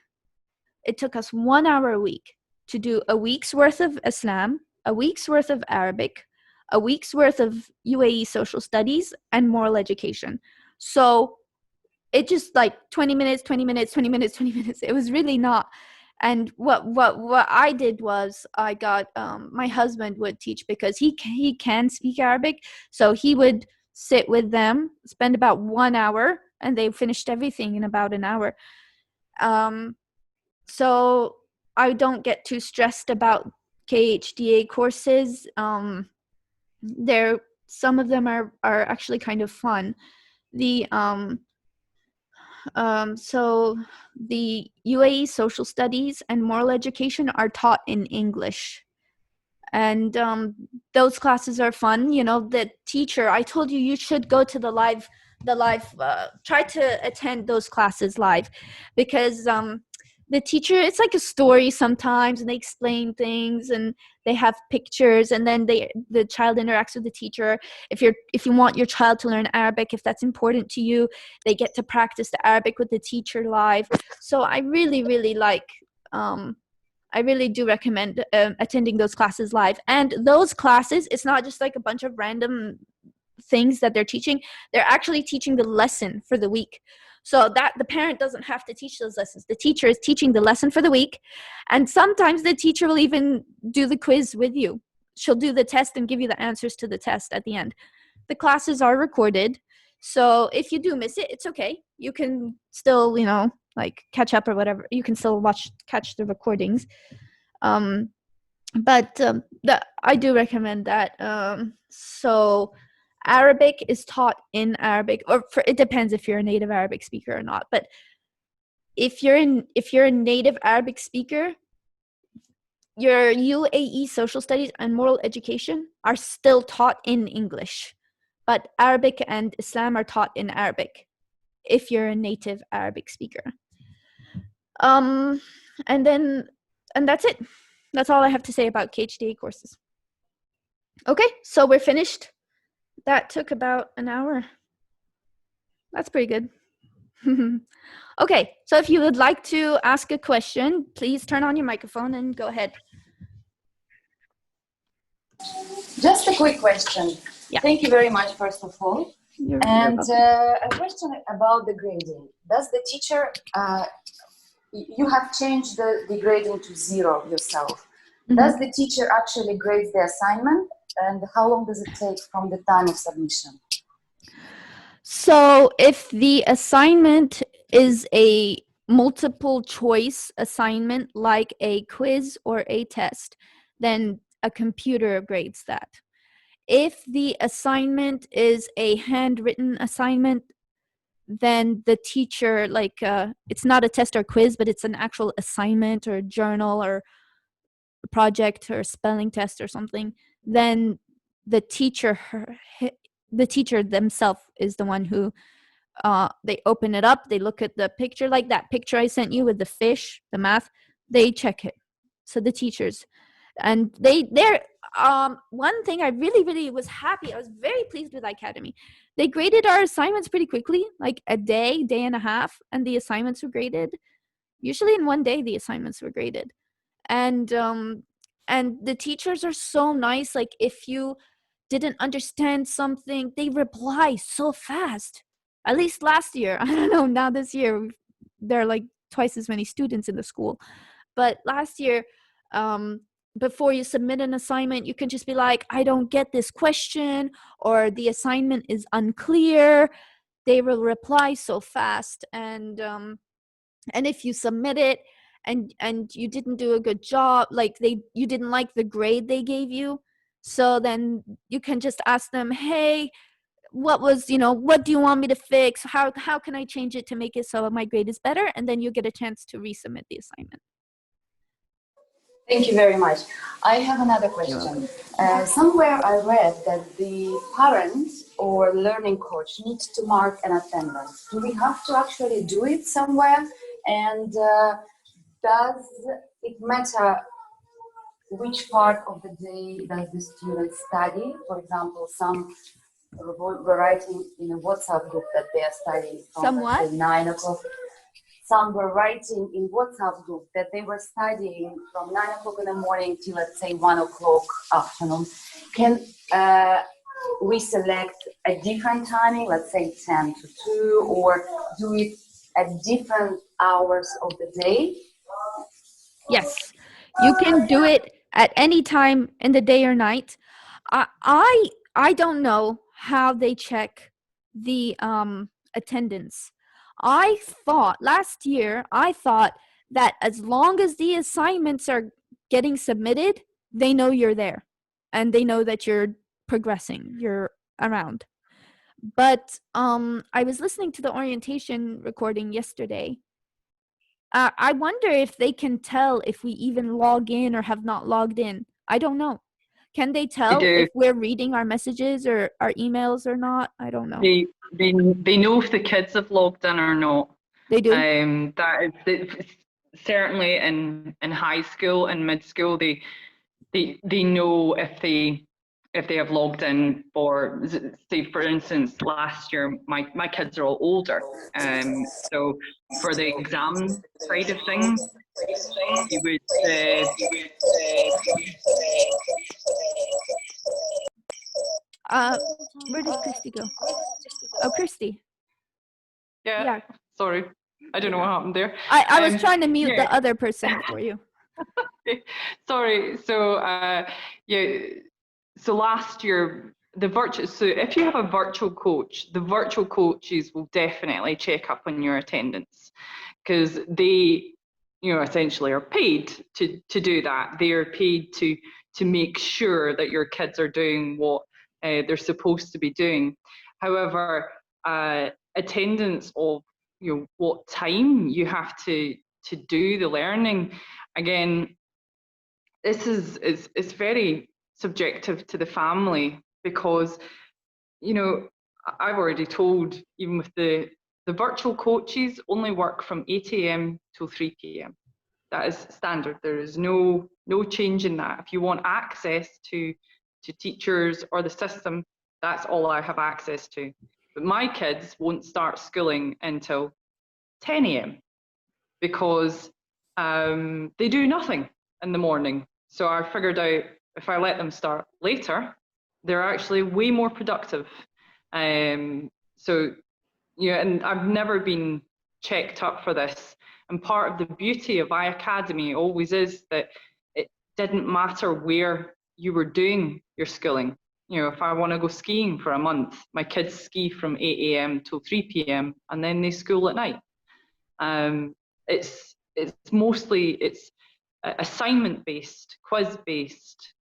It took us 1 hour a week to do a week's worth of Islam, a week's worth of Arabic, a week's worth of UAE social studies, and moral education. So it just like 20 minutes, 20 minutes, 20 minutes, 20 minutes. It was really not. And what I did was I got my husband would teach because he can speak Arabic. So he would sit with them, spend about 1 hour, and they finished everything in about an hour. So I don't get too stressed about KHDA courses. Some of them are actually kind of fun. So the UAE social studies and moral education are taught in English, and those classes are fun. The teacher, I told you should go to the live try to attend those classes live, because the teacher, it's like a story sometimes, and they explain things and they have pictures, and then the child interacts with the teacher. If you want your child to learn Arabic, if that's important to you, they get to practice the Arabic with the teacher live. So I really, really like I really do recommend attending those classes live. And those classes, it's not just like a bunch of random things that they're teaching. They're actually teaching the lesson for the week, so that the parent doesn't have to teach those lessons. The teacher is teaching the lesson for the week, and sometimes the teacher will even do the quiz with you. She'll do the test and give you the answers to the test at the end. The classes are recorded, so if you do miss it, it's okay. You can still, like catch up or whatever. You can still catch the recordings. But I do recommend that. So Arabic is taught in Arabic, it depends if you're a native Arabic speaker or not. But if you're a native Arabic speaker, your UAE social studies and moral education are still taught in English, but Arabic and Islam are taught in Arabic if you're a native Arabic speaker. And that's it. That's all I have to say about KHDA courses. Okay, so we're finished. That took about an hour. That's pretty good. Okay, so if you would like to ask a question, please turn on your microphone and go ahead. Just a quick question. Yeah. Thank you very much, first of all. You're A question about the grading. Does the teacher, you have changed the grading to 0 yourself. Mm-hmm. Does the teacher actually grade the assignment, and how long does it take from the time of submission? So if the assignment is a multiple choice assignment, like a quiz or a test, then a computer grades that. If the assignment is a handwritten assignment, then the teacher, it's not a test or quiz, but it's an actual assignment or a journal or a project or a spelling test or something, then the teacher themselves is the one who they open it up, they look at the picture, like that picture I sent you with the fish, the math, they check it. So the teachers, and they're one thing I really was happy, I was very pleased with iCademy. They graded our assignments pretty quickly, like a day and a half, and the assignments were graded. Usually in one day the assignments were graded. And the teachers are so nice. Like if you didn't understand something, they reply so fast. At least last year. I don't know, now this year there are like twice as many students in the school. But last year, before you submit an assignment, you can just be like, I don't get this question, or the assignment is unclear. They will reply so fast. And if you submit it and you didn't do a good job, like you didn't like the grade they gave you, so then you can just ask them, hey, what do you want me to fix? How can I change it to make it so my grade is better? And then you get a chance to resubmit the assignment. Thank you very much. I have another question. Somewhere I read that the parent or learning coach needs to mark an attendance. Do we have to actually do it somewhere? And does it matter which part of the day does the student study? For example, some were writing in a WhatsApp group that they are studying from 9 o'clock. Some were writing in WhatsApp group that they were studying from 9 o'clock in the morning till, let's say, 1 o'clock afternoon. Can we select a different timing, let's say 10 to 2, or do it at different hours of the day? Yes, you can do it at any time in the day or night. I don't know how they check the attendance. Last year I thought that as long as the assignments are getting submitted, they know you're there and they know that you're progressing, you're around. But I was listening to the orientation recording yesterday. I wonder if they can tell if we even log in or have not logged in. I don't know. Can they tell if we're reading our messages or our emails or not? I don't know. They know if the kids have logged in or not. They do? That is, certainly in high school and mid school, they know if they have logged in for, say for instance, last year my kids are all older, so for the exam side of things, you would where did Christy go? Oh, Christy. yeah. Sorry, I don't know what happened there. I was trying to mute yeah. the other person for you. Sorry. So so last year so if you have a virtual coach, the virtual coaches will definitely check up on your attendance, because they, essentially are paid to do that. They are paid to make sure that your kids are doing what they're supposed to be doing. However, attendance of what time you have to do the learning, again, this is very subjective to the family, because I've already told, even with the virtual coaches only work from 8 a.m. till 3 p.m. That is standard. There is no change in that. If you want access to teachers or the system, that's all I have access to. But my kids won't start schooling until 10 a.m. because they do nothing in the morning. So I figured out, if I let them start later, they're actually way more productive. So, and I've never been checked up for this. And part of the beauty of iCademy always is that it didn't matter where you were doing your schooling. If I want to go skiing for a month, my kids ski from 8 a.m. till 3 p.m. and then they school at night. It's mostly assignment based, quiz based,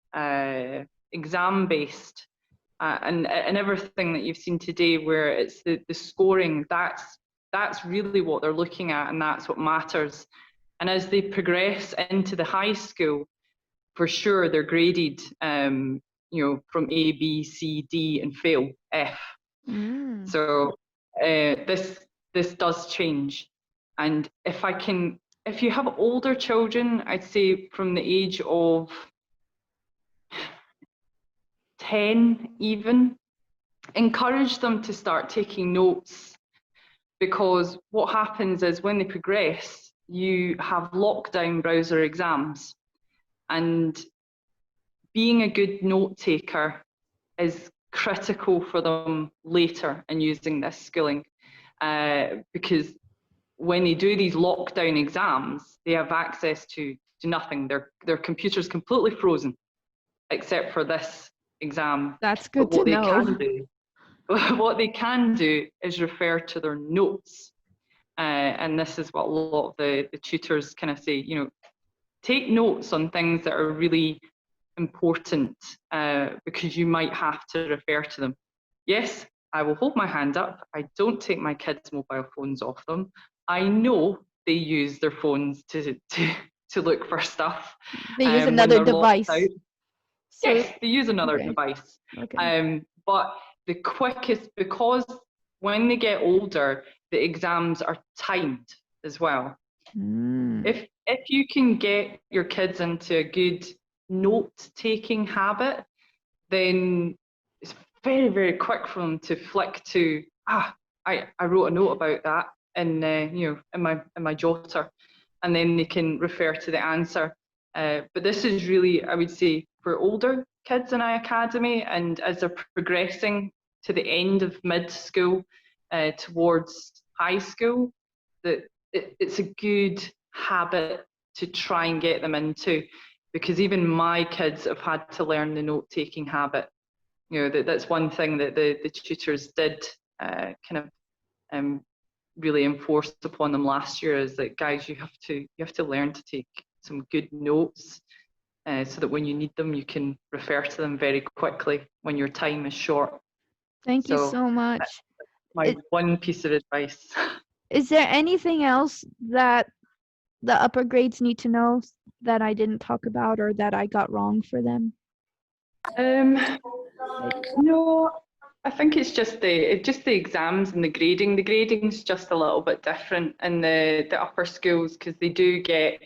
exam based, and everything that you've seen today, where it's the scoring. That's really what they're looking at, and that's what matters. And as they progress into the high school, for sure they're graded, from A, B, C, D, and fail F. So this does change. And if you have older children, I'd say from the age of 10 even, encourage them to start taking notes, because what happens is when they progress, you have lockdown browser exams, and being a good note taker is critical for them later in using this schooling, because when they do these lockdown exams, they have access to nothing. Their computer's completely frozen, except for this exam. That's good But to know. what they can do is refer to their notes, and this is what a lot of the tutors kind of say. Take notes on things that are really important, because you might have to refer to them. Yes, I will hold my hand up. I don't take my kids' mobile phones off them. I know they use their phones to look for stuff. They use another device. So, yes, they use another device. Okay. But the quickest, because when they get older, the exams are timed as well. If you can get your kids into a good note-taking habit, then it's very, very quick for them to flick to, I wrote a note about that in my jotter, and then they can refer to the answer. But this is really, I would say, for older kids in iCademy, and as they're progressing to the end of mid-school towards high school, that it's a good habit to try and get them into, because even my kids have had to learn the note-taking habit. That's one thing that the tutors did really enforced upon them last year, is that, guys, you have to learn to take some good notes, so that when you need them, you can refer to them very quickly when your time is short. Thank you so much. My one piece of advice. Is there anything else that the upper grades need to know that I didn't talk about, or that I got wrong for them? No, I think it's just the exams and the grading. The grading's just a little bit different in the upper schools, because they do get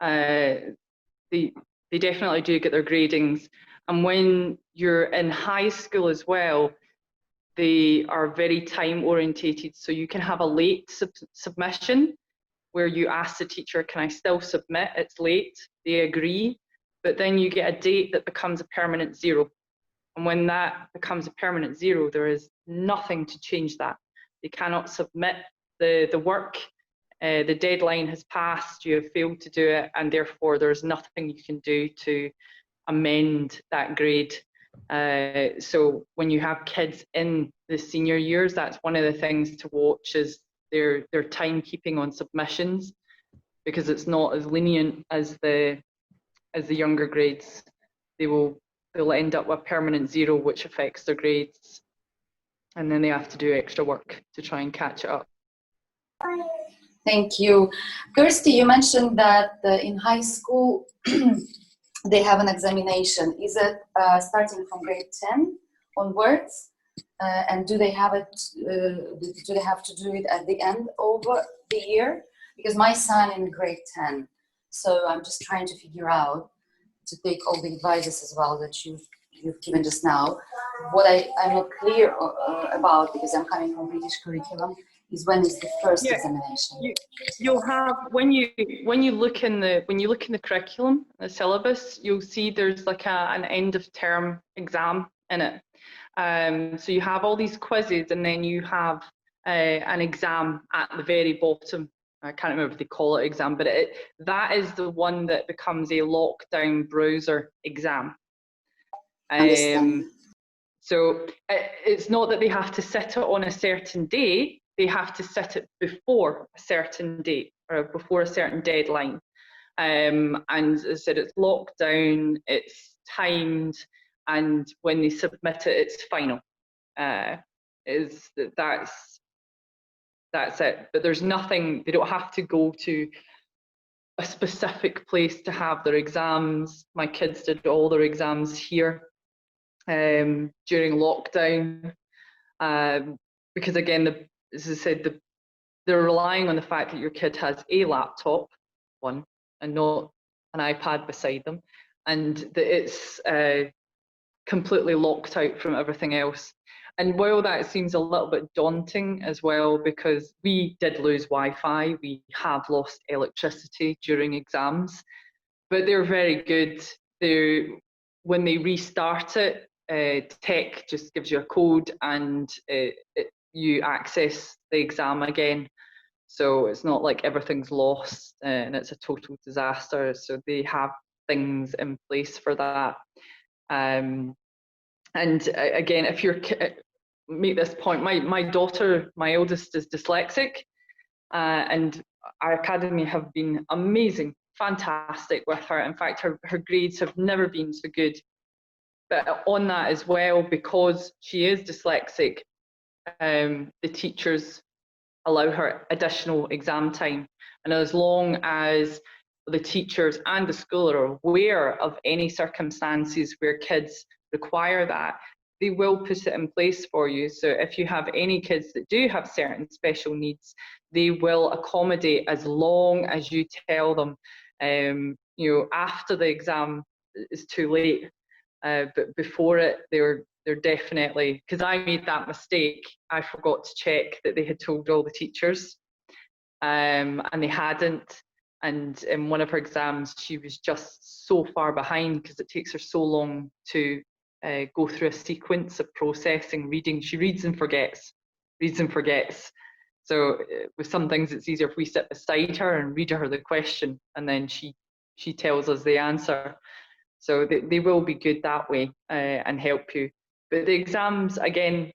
they definitely do get their gradings. And when you're in high school as well, they are very time orientated. So you can have a late submission where you ask the teacher, can I still submit? It's late. They agree. But then you get a date that becomes a permanent zero. And when that becomes a permanent zero, there is nothing to change that. They cannot submit the work. The deadline has passed, you have failed to do it, and therefore there's nothing you can do to amend that grade. So when you have kids in the senior years, that's one of the things to watch, is their timekeeping on submissions, because it's not as lenient as the younger grades. They'll end up with permanent zero, which affects their grades, and then they have to do extra work to try and catch it up. Thank you. Kirsty, you mentioned that in high school they have an examination. Is it starting from grade 10 onwards? And do they have it? Do they have to do it at the end of the year? Because my son in grade 10, so I'm just trying to figure out, to take all the advices as well that you've given just now. What I'm not clear about, because I'm coming from British curriculum, is when is the first examination? You'll have, when you look in the curriculum, the syllabus, you'll see there's like an end of term exam in it. So you have all these quizzes, and then you have an exam at the very bottom. I can't remember if they call it exam, but that is the one that becomes a lockdown browser exam. So it's not that they have to sit it on a certain day, they have to sit it before a certain date or before a certain deadline. And as I said, it's locked down, it's timed, and when they submit it, it's final. That's it. But there's nothing, they don't have to go to a specific place to have their exams. My kids did all their exams here during lockdown, because again, as I said, they're relying on the fact that your kid has a laptop, one, and not an iPad beside them, and that it's completely locked out from everything else. And while that seems a little bit daunting as well, because we did lose Wi-Fi, we have lost electricity during exams, but they're very good. When they restart it, tech just gives you a code, and you access the exam again. So it's not like everything's lost and it's a total disaster. So they have things in place for that. And again, if you're make this point, my daughter, my eldest, is dyslexic, and iCademy have been amazing, fantastic with her. In fact, her grades have never been so good. But on that as well, because she is dyslexic, the teachers allow her additional exam time. And as long as the teachers and the school are aware of any circumstances where kids require that, they will put it in place for you. So if you have any kids that do have certain special needs, they will accommodate as long as you tell them, after the exam is too late. But before it, they're definitely, because I made that mistake, I forgot to check that they had told all the teachers, and they hadn't. And in one of her exams, she was just so far behind, because it takes her so long to go through a sequence of processing, reading. She reads and forgets. So with some things, it's easier if we sit beside her and read her the question, and then she tells us the answer. So they will be good that way and help you. But the exams, again,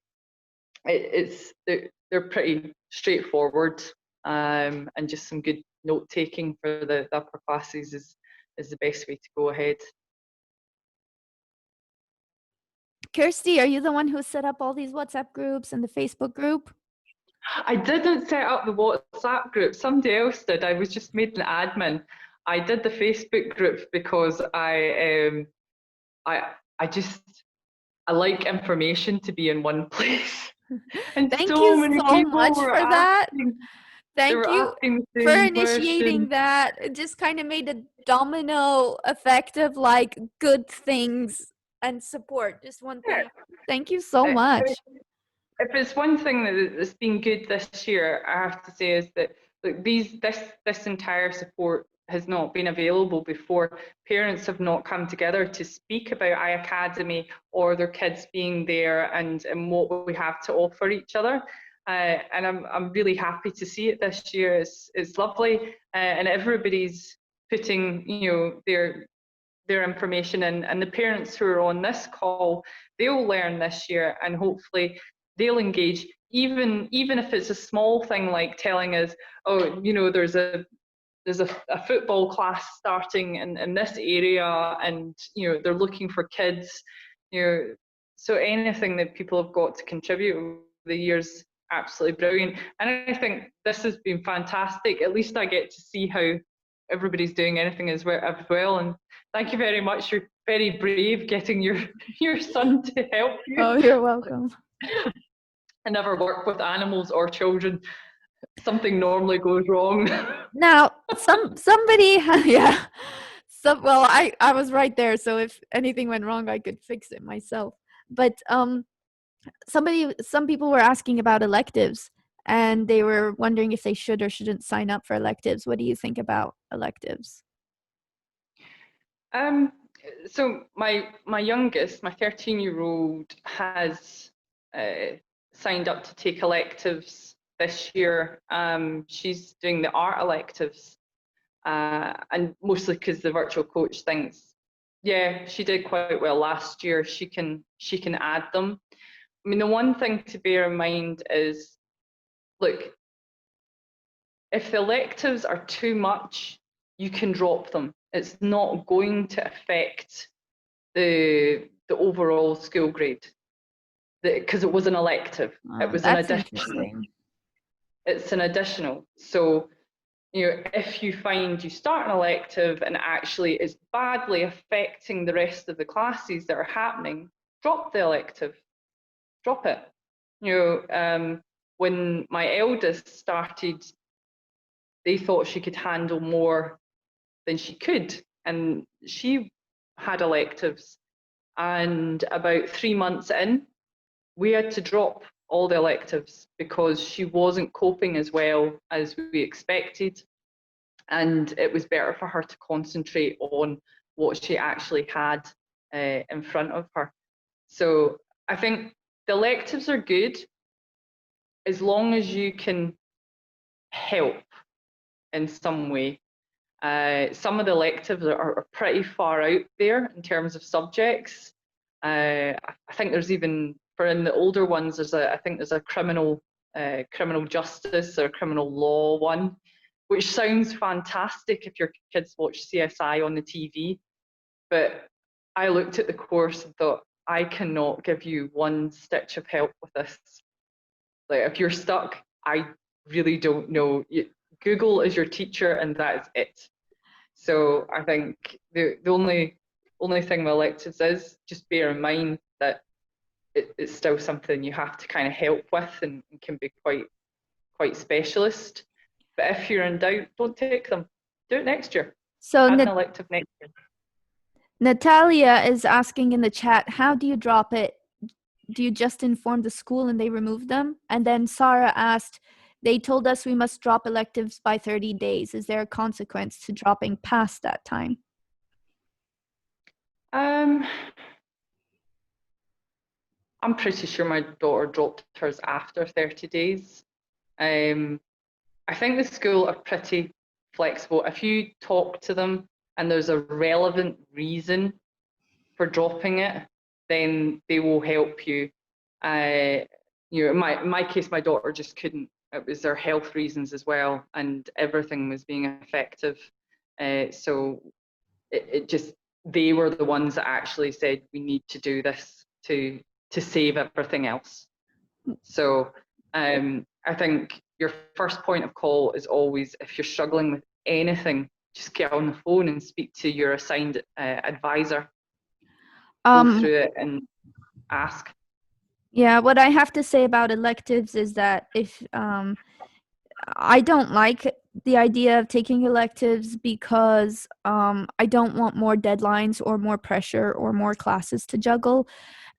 they're pretty straightforward, and just some good note taking for the upper classes is the best way to go ahead. Kirsty, are you the one who set up all these WhatsApp groups and the Facebook group? I didn't set up the WhatsApp group. Somebody else did. I was just made an admin. I did the Facebook group because I I like information to be in one place. And Thank so you many so people much were for that. asking, they Thank were you asking the for same initiating question. that. It just kind of made a domino effect of like good things and support. Just one thing. Yeah. Thank you so much. If it's one thing that's been good this year, I have to say, is that look, this entire support has not been available before. Parents have not come together to speak about iCademy or their kids being there and what we have to offer each other. And I'm really happy to see it this year. It's lovely, and everybody's putting their information in, and the parents who are on this call, they'll learn this year, and hopefully they'll engage, even if it's a small thing like telling us, oh, there's a football class starting in this area, and they're looking for kids, so anything that people have got to contribute over the years, absolutely brilliant. And I think this has been fantastic. At least I get to see how everybody's doing anything as well. And thank you very much. You're very brave getting your son to help you. Oh, you're welcome. I never work with animals or children. Something normally goes wrong. Now, somebody, yeah. Well, I was right there, so if anything went wrong, I could fix it myself. But some people were asking about electives, and they were wondering if they should or shouldn't sign up for electives. What do you think about electives? So my youngest, my 13-year-old, has signed up to take electives this year. She's doing the art electives, and mostly because the virtual coach thinks, yeah, she did quite well last year. She can add them. I mean, the one thing to bear in mind is, look, if the electives are too much, you can drop them. It's not going to affect the overall school grade, because it was an elective. It was an additional. It's an additional. So, if you find you start an elective and actually is badly affecting the rest of the classes that are happening, drop the elective. Drop it. When my eldest started, they thought she could handle more than she could, and she had electives. And about 3 months in, we had to drop all the electives because she wasn't coping as well as we expected, and it was better for her to concentrate on what she actually had in front of her. So I think the electives are good as long as you can help in some way. Some of the electives are pretty far out there in terms of subjects. I think there's even, for in the older ones, I think there's a criminal justice or criminal law one, which sounds fantastic if your kids watch CSI on the TV. But I looked at the course and thought, I cannot give you one stitch of help with this. Like, if you're stuck, I really don't know. Google is your teacher, and that is it. So I think the only thing with electives is just bear in mind that it's still something you have to kind of help with, and can be quite specialist. But if you're in doubt, don't take them. Do it next year. So Add an elective next year. Natalia is asking in the chat, how do you drop it? Do you just inform the school and they remove them? And then Sarah asked, they told us we must drop electives by 30 days. Is there a consequence to dropping past that time? I'm pretty sure my daughter dropped hers after 30 days. I think the school are pretty flexible. If you talk to them and there's a relevant reason for dropping it, then they will help you. In my case, my daughter just couldn't. It was their health reasons as well, and everything was being effective. So it just, they were the ones that actually said we need to do this to save everything else. So I think your first point of call is always, if you're struggling with anything, just get on the phone and speak to your assigned advisor. Go through it, and ask. Yeah, what I have to say about electives is that if I don't like the idea of taking electives because I don't want more deadlines or more pressure or more classes to juggle.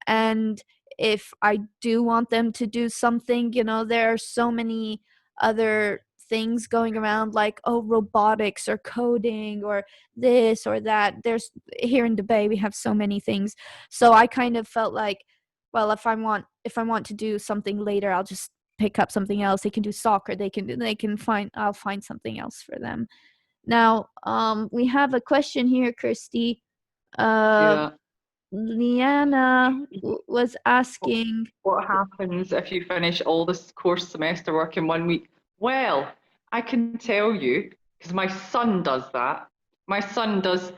And if I do want them to do something, you know, there are so many other things going around, like, oh, robotics or coding or this or that. There's here in the Bay we have so many things. So I kind of felt like, well, if I want to do something later, I'll just pick up something else. They can do soccer. I'll find something else for them. Now, we have a question here, Kirsty. Yeah. Liana was asking. What happens if you finish all this course semester work in 1 week? Well, I can tell you, because my son does that. My son does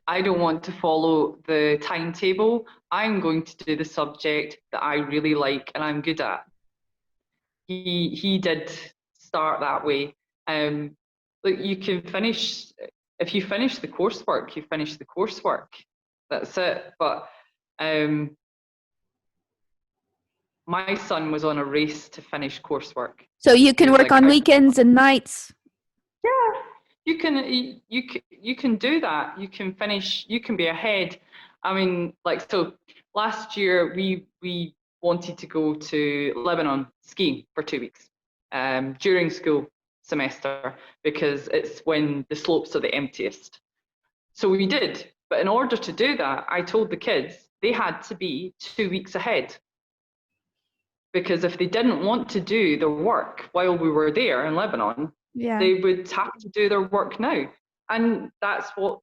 I don't want to follow the timetable. I'm going to do the subject that I really like and I'm good at. He did start that way. Look, you can finish, if you finish the coursework, you finish the coursework. That's it. But my son was on a race to finish coursework. So you can He was work like, on weekends and nights. yeah, you can do that. You can finish. You can be ahead. I mean, like, so last year we wanted to go to Lebanon skiing for 2 weeks during school semester because it's when the slopes are the emptiest. So we did. But in order to do that, I told the kids they had to be 2 weeks ahead. Because if they didn't want to do their work while we were there in Lebanon, Yeah. they would have to do their work now. And that's what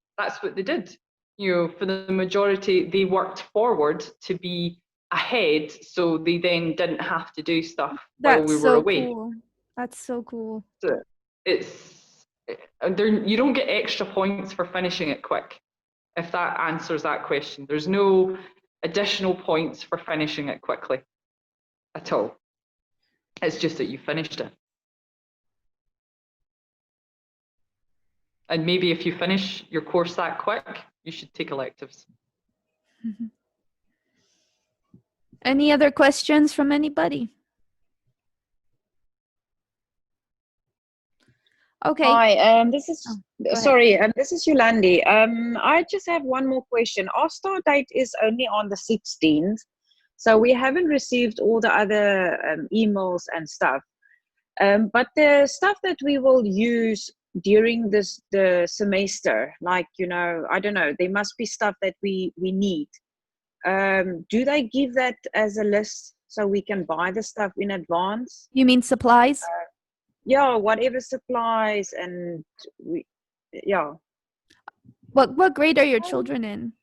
they did. You know, for the majority, they worked forward to be ahead, so they then didn't have to do stuff while we were away. Cool. That's so cool. So you don't get extra points for finishing it quick, if that answers that question. There's no additional points for finishing it quickly at all. It's just that you finished it. And maybe if you finish your course that quick, you should take electives. Any other questions from anybody? Okay. Hi, this is go ahead. sorry, this is Yolandi. I just have one more question. Our start date is only on the 16th, so we haven't received all the other emails and stuff. But the stuff that we will use during the semester, like, you know, I don't know, there must be stuff that we need. Do they give that as a list so we can buy the stuff in advance? You mean supplies? Yeah, whatever supplies and yeah. What grade are your children in?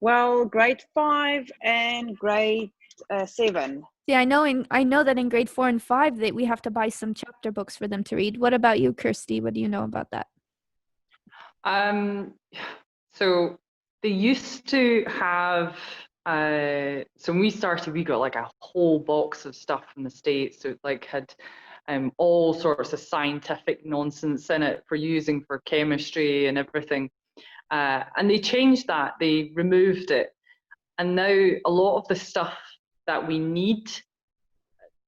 Well, grade 5 and grade 7. See, I know that in grade 4 and 5 that we have to buy some chapter books for them to read. What about you, Kirsty? What do you know about that? So they used to have so when we started, we got like a whole box of stuff from the States. So it like had all sorts of scientific nonsense in it for using for chemistry and everything. And they changed that, they removed it. And now a lot of the stuff that we need,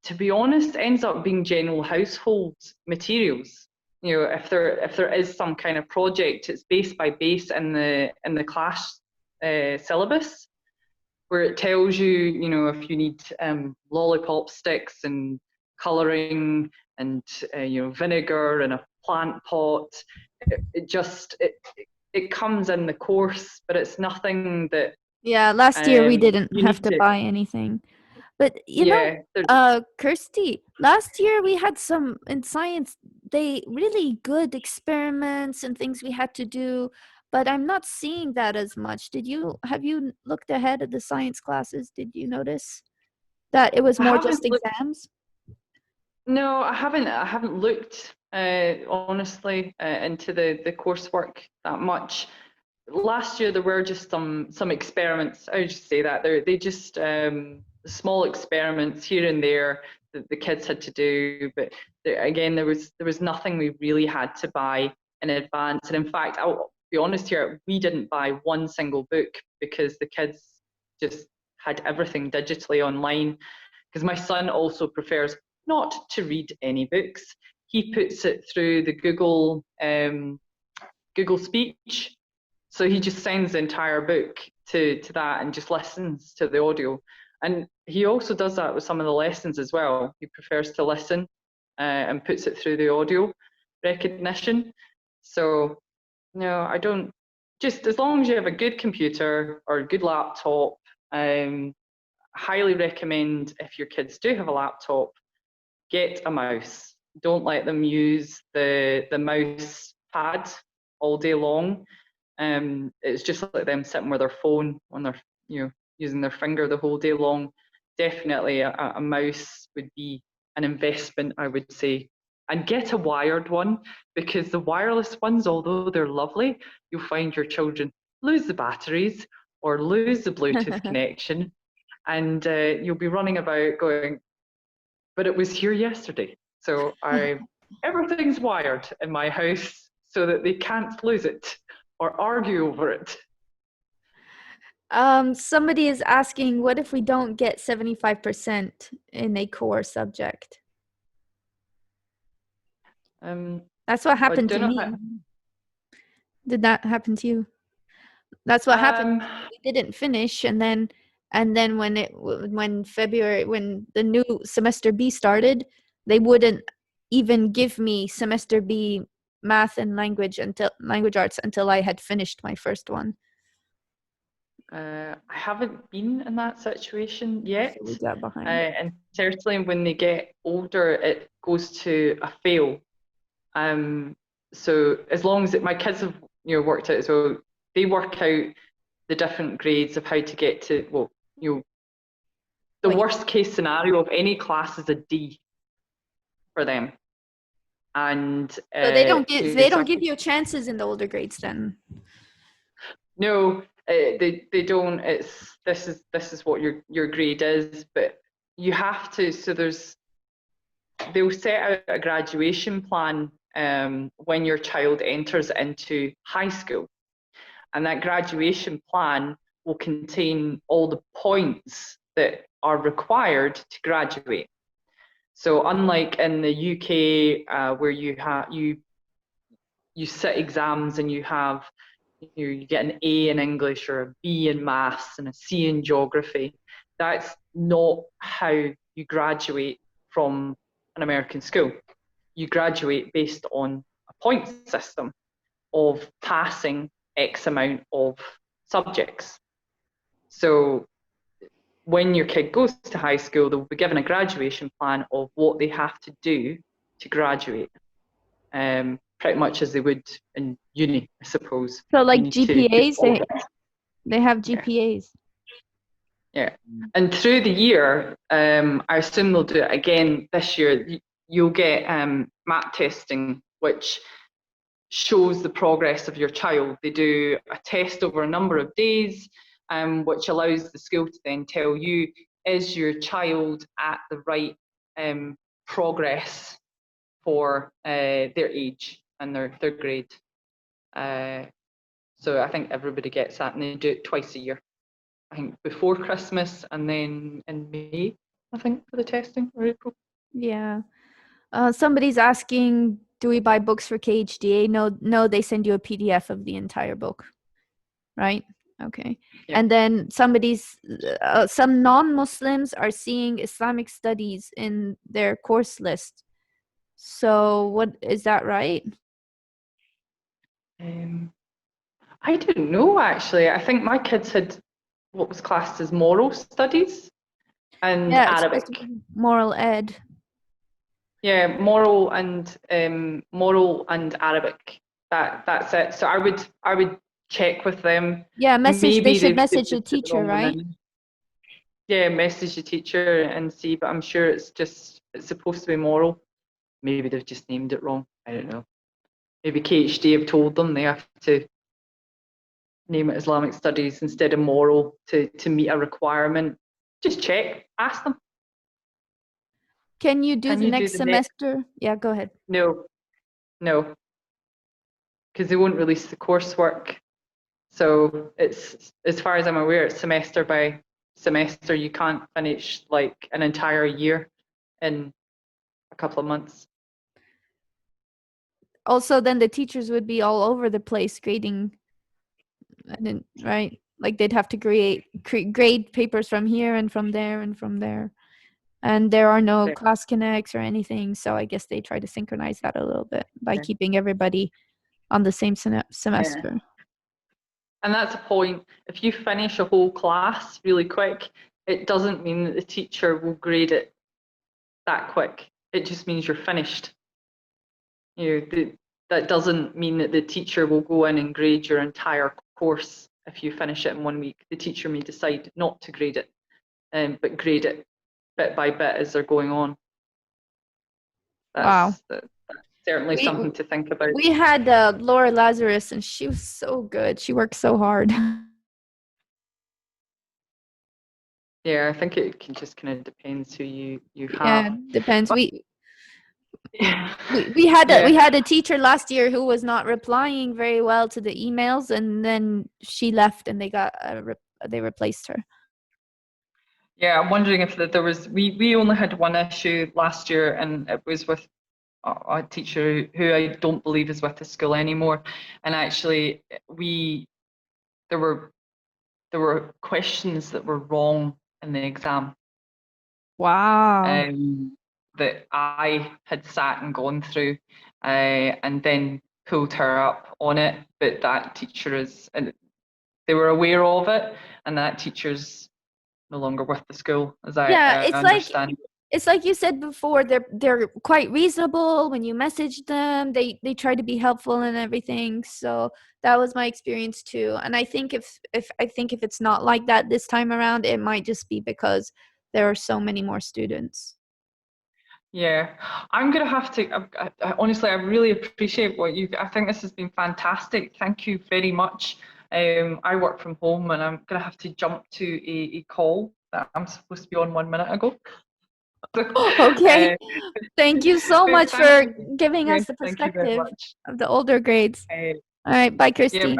to be honest, ends up being general household materials. You know, if there is some kind of project, it's base by base in the class syllabus, where it tells you, you know, if you need lollipop sticks and colouring and you know, vinegar and a plant pot. It comes in the course, but it's nothing that. Yeah, last year we didn't have to buy anything. But you know, Kirsty, last year we had some in science, they really good experiments and things we had to do, but I'm not seeing that as much. Have you looked ahead at the science classes? Did you notice that it was more just exams? No, I haven't looked honestly into the coursework that much. Last year there were just some experiments. I would just say that they just small experiments here and there that the kids had to do, but again there was nothing we really had to buy in advance. And in fact, I'll be honest here, we didn't buy one single book because the kids just had everything digitally online, because my son also prefers not to read any books. He puts it through the Google Speech. So he just sends the entire book to that and just listens to the audio. And he also does that with some of the lessons as well. He prefers to listen and puts it through the audio recognition. So no, I don't, just as long as you have a good computer or a good laptop, highly recommend, if your kids do have a laptop, get a mouse. Don't let them use the mouse pad all day long. It's just like them sitting with their phone when they're using their finger the whole day long. Definitely a mouse would be an investment, I would say. And get a wired one, because the wireless ones, although they're lovely, you'll find your children lose the batteries or lose the Bluetooth connection, and you'll be running about going, but it was here yesterday. So everything's wired in my house so that they can't lose it or argue over it. Somebody is asking, what if we don't get 75% in a core subject? That's what happened to me. Did that happen to you? That's what happened. We didn't finish, and then when the new semester B started, they wouldn't even give me semester B math and language arts until I had finished my first one. I haven't been in that situation yet. So we got behind. And certainly when they get older, it goes to a fail. So as long as my kids have worked out, so they work out the different grades of how to get to, the worst case scenario of any class is a D for them. And so they don't give you chances in the older grades then. No, they don't. It's this is what your grade is, but you have to. So they'll set out a graduation plan when your child enters into high school, and that graduation plan will contain all the points that are required to graduate. So unlike in the UK, where you sit exams and you have you get an A in English or a B in maths and a C in geography, that's not how you graduate from an American school. You graduate based on a point system of passing X amount of subjects. So when your kid goes to high school, they'll be given a graduation plan of what they have to do to graduate, pretty much as they would in uni, I suppose. So like GPAs, they have GPAs. Yeah, and through the year, I assume they'll do it again this year. You'll get MAP testing, which shows the progress of your child. They do a test over a number of days, which allows the school to then tell you, is your child at the right progress for their age and their grade. So I think everybody gets that, and they do it twice a year. I think before Christmas and then in May, I think, for the testing, or April. Yeah. Somebody's asking, do we buy books for KHDA? No, they send you a PDF of the entire book, right? Okay. Yeah. And then some non-Muslims are seeing Islamic studies in their course list. So what is that, right? I don't know, actually. I think my kids had what was classed as moral studies and Arabic. Moral ed. Yeah, moral and Arabic. That's it. So I would check with them. Yeah, they should message the teacher, right? Yeah, message the teacher and see, but I'm sure it's supposed to be moral. Maybe they've just named it wrong. I don't know. Maybe KHD have told them they have to name it Islamic Studies instead of moral to meet a requirement. Just check, ask them. Can you do the next semester? Yeah, go ahead. No, because they won't release the coursework. So it's, as far as I'm aware, it's semester by semester. You can't finish like an entire year in a couple of months. Also, then the teachers would be all over the place grading, and then, right? Like they'd have to grade papers from here and from there and from there. And there are no Yeah. class connects or anything, so I guess they try to synchronize that a little bit by Yeah. keeping everybody on the same semester. And that's a point. If you finish a whole class really quick, it doesn't mean that the teacher will grade it that quick. It just means you're finished. That doesn't mean that the teacher will go in and grade your entire course if you finish it in 1 week. The teacher may decide not to grade it, but grade it bit by bit as they're going on. That's certainly something to think about. We had Laura Lazarus, and she was so good. She worked so hard. Yeah, I think it can just kind of depends who you have. Yeah, depends. But, we had a teacher last year who was not replying very well to the emails, and then she left, and they replaced her. Yeah, I'm wondering if there was. We only had one issue last year, and it was with a teacher who I don't believe is with the school anymore. And actually, there were questions that were wrong in the exam. Wow. That I had sat and gone through, and then pulled her up on it. But that teacher and they were aware of it, and that teacher's no longer with the school, as I understand. It's like you said before, they're quite reasonable when you message them. They try to be helpful and everything. So that was my experience too. And I think if it's not like that this time around, it might just be because there are so many more students. Yeah, I'm gonna have to. Honestly, I really appreciate I think this has been fantastic. Thank you very much. I work from home, and I'm gonna have to jump to a call that I'm supposed to be on 1 minute ago. Okay. Thank you so much for giving us the perspective of the older grades. All right, bye, Christy.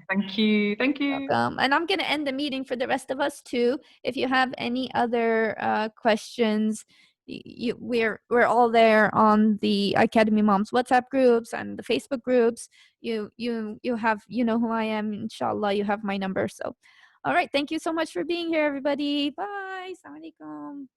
Thank you. Welcome. And I'm going to end the meeting for the rest of us too. If you have any other questions, we're all there on the iCademy Moms WhatsApp groups and the Facebook groups. You know who I am. Inshallah, you have my number. So, all right. Thank you so much for being here, everybody. Bye. Assalamu alaikum.